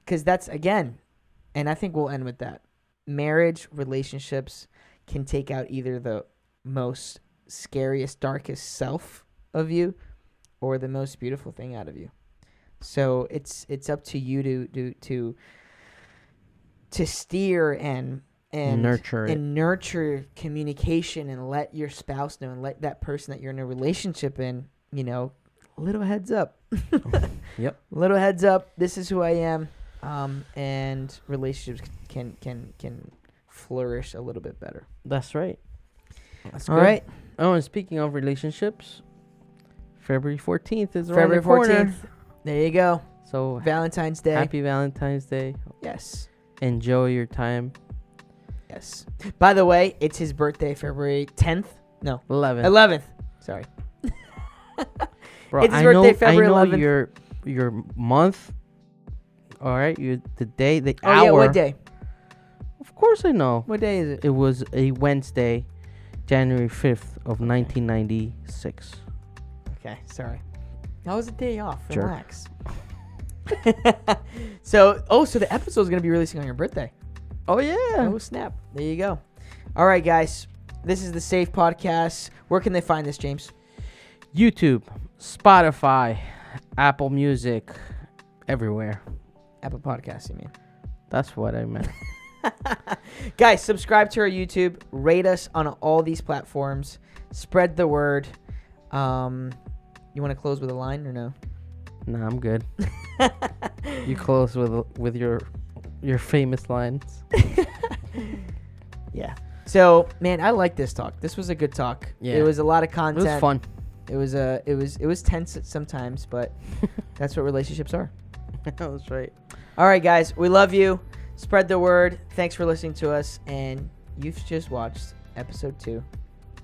because that's, again, and I think we'll end with that. Marriage, relationships can take out either the most scariest, darkest self of you or the most beautiful thing out of you. So it's up to you to steer and nurture communication, and let your spouse know, and let that person that you're in a relationship in, little heads up. Yep. Little heads up. This is who I am. And relationships can flourish a little bit better. That's right. That's All good. right. Oh, and speaking of relationships, February 14th is around February the corner. 14th. There you go. So Valentine's Day. happy Valentine's Day. Yes. Enjoy your time. Yes. By the way, it's his birthday, February 10th. No, 11th. Sorry. Bro, It's his birthday, February I know 11th. your month. All right, the day, the Oh, hour. yeah, what day? Of course I know. What day is it? It was a Wednesday, January 5th of 1996. Okay, sorry. That was a day off. Jerk. Relax. So the episode's going to be releasing on your birthday. Oh, yeah. Oh, snap. There you go. All right, guys. This is the Safe Podcast. Where can they find this, James? YouTube, Spotify, Apple Music, everywhere. Apple Podcasts, you mean? That's what I meant. Guys, subscribe to our YouTube. Rate us on all these platforms. Spread the word. You want to close with a line or no? Nah, I'm good. You close with your famous lines. Yeah. So, man, I like this talk. This was a good talk. Yeah. It was a lot of It content. was fun. It was tense sometimes, but that's what relationships are. That's right. All right, guys, we love you. Spread the word. Thanks for listening to us, and you've just watched episode 2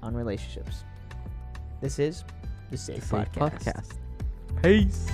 on relationships. This is the Safe Podcast. Peace.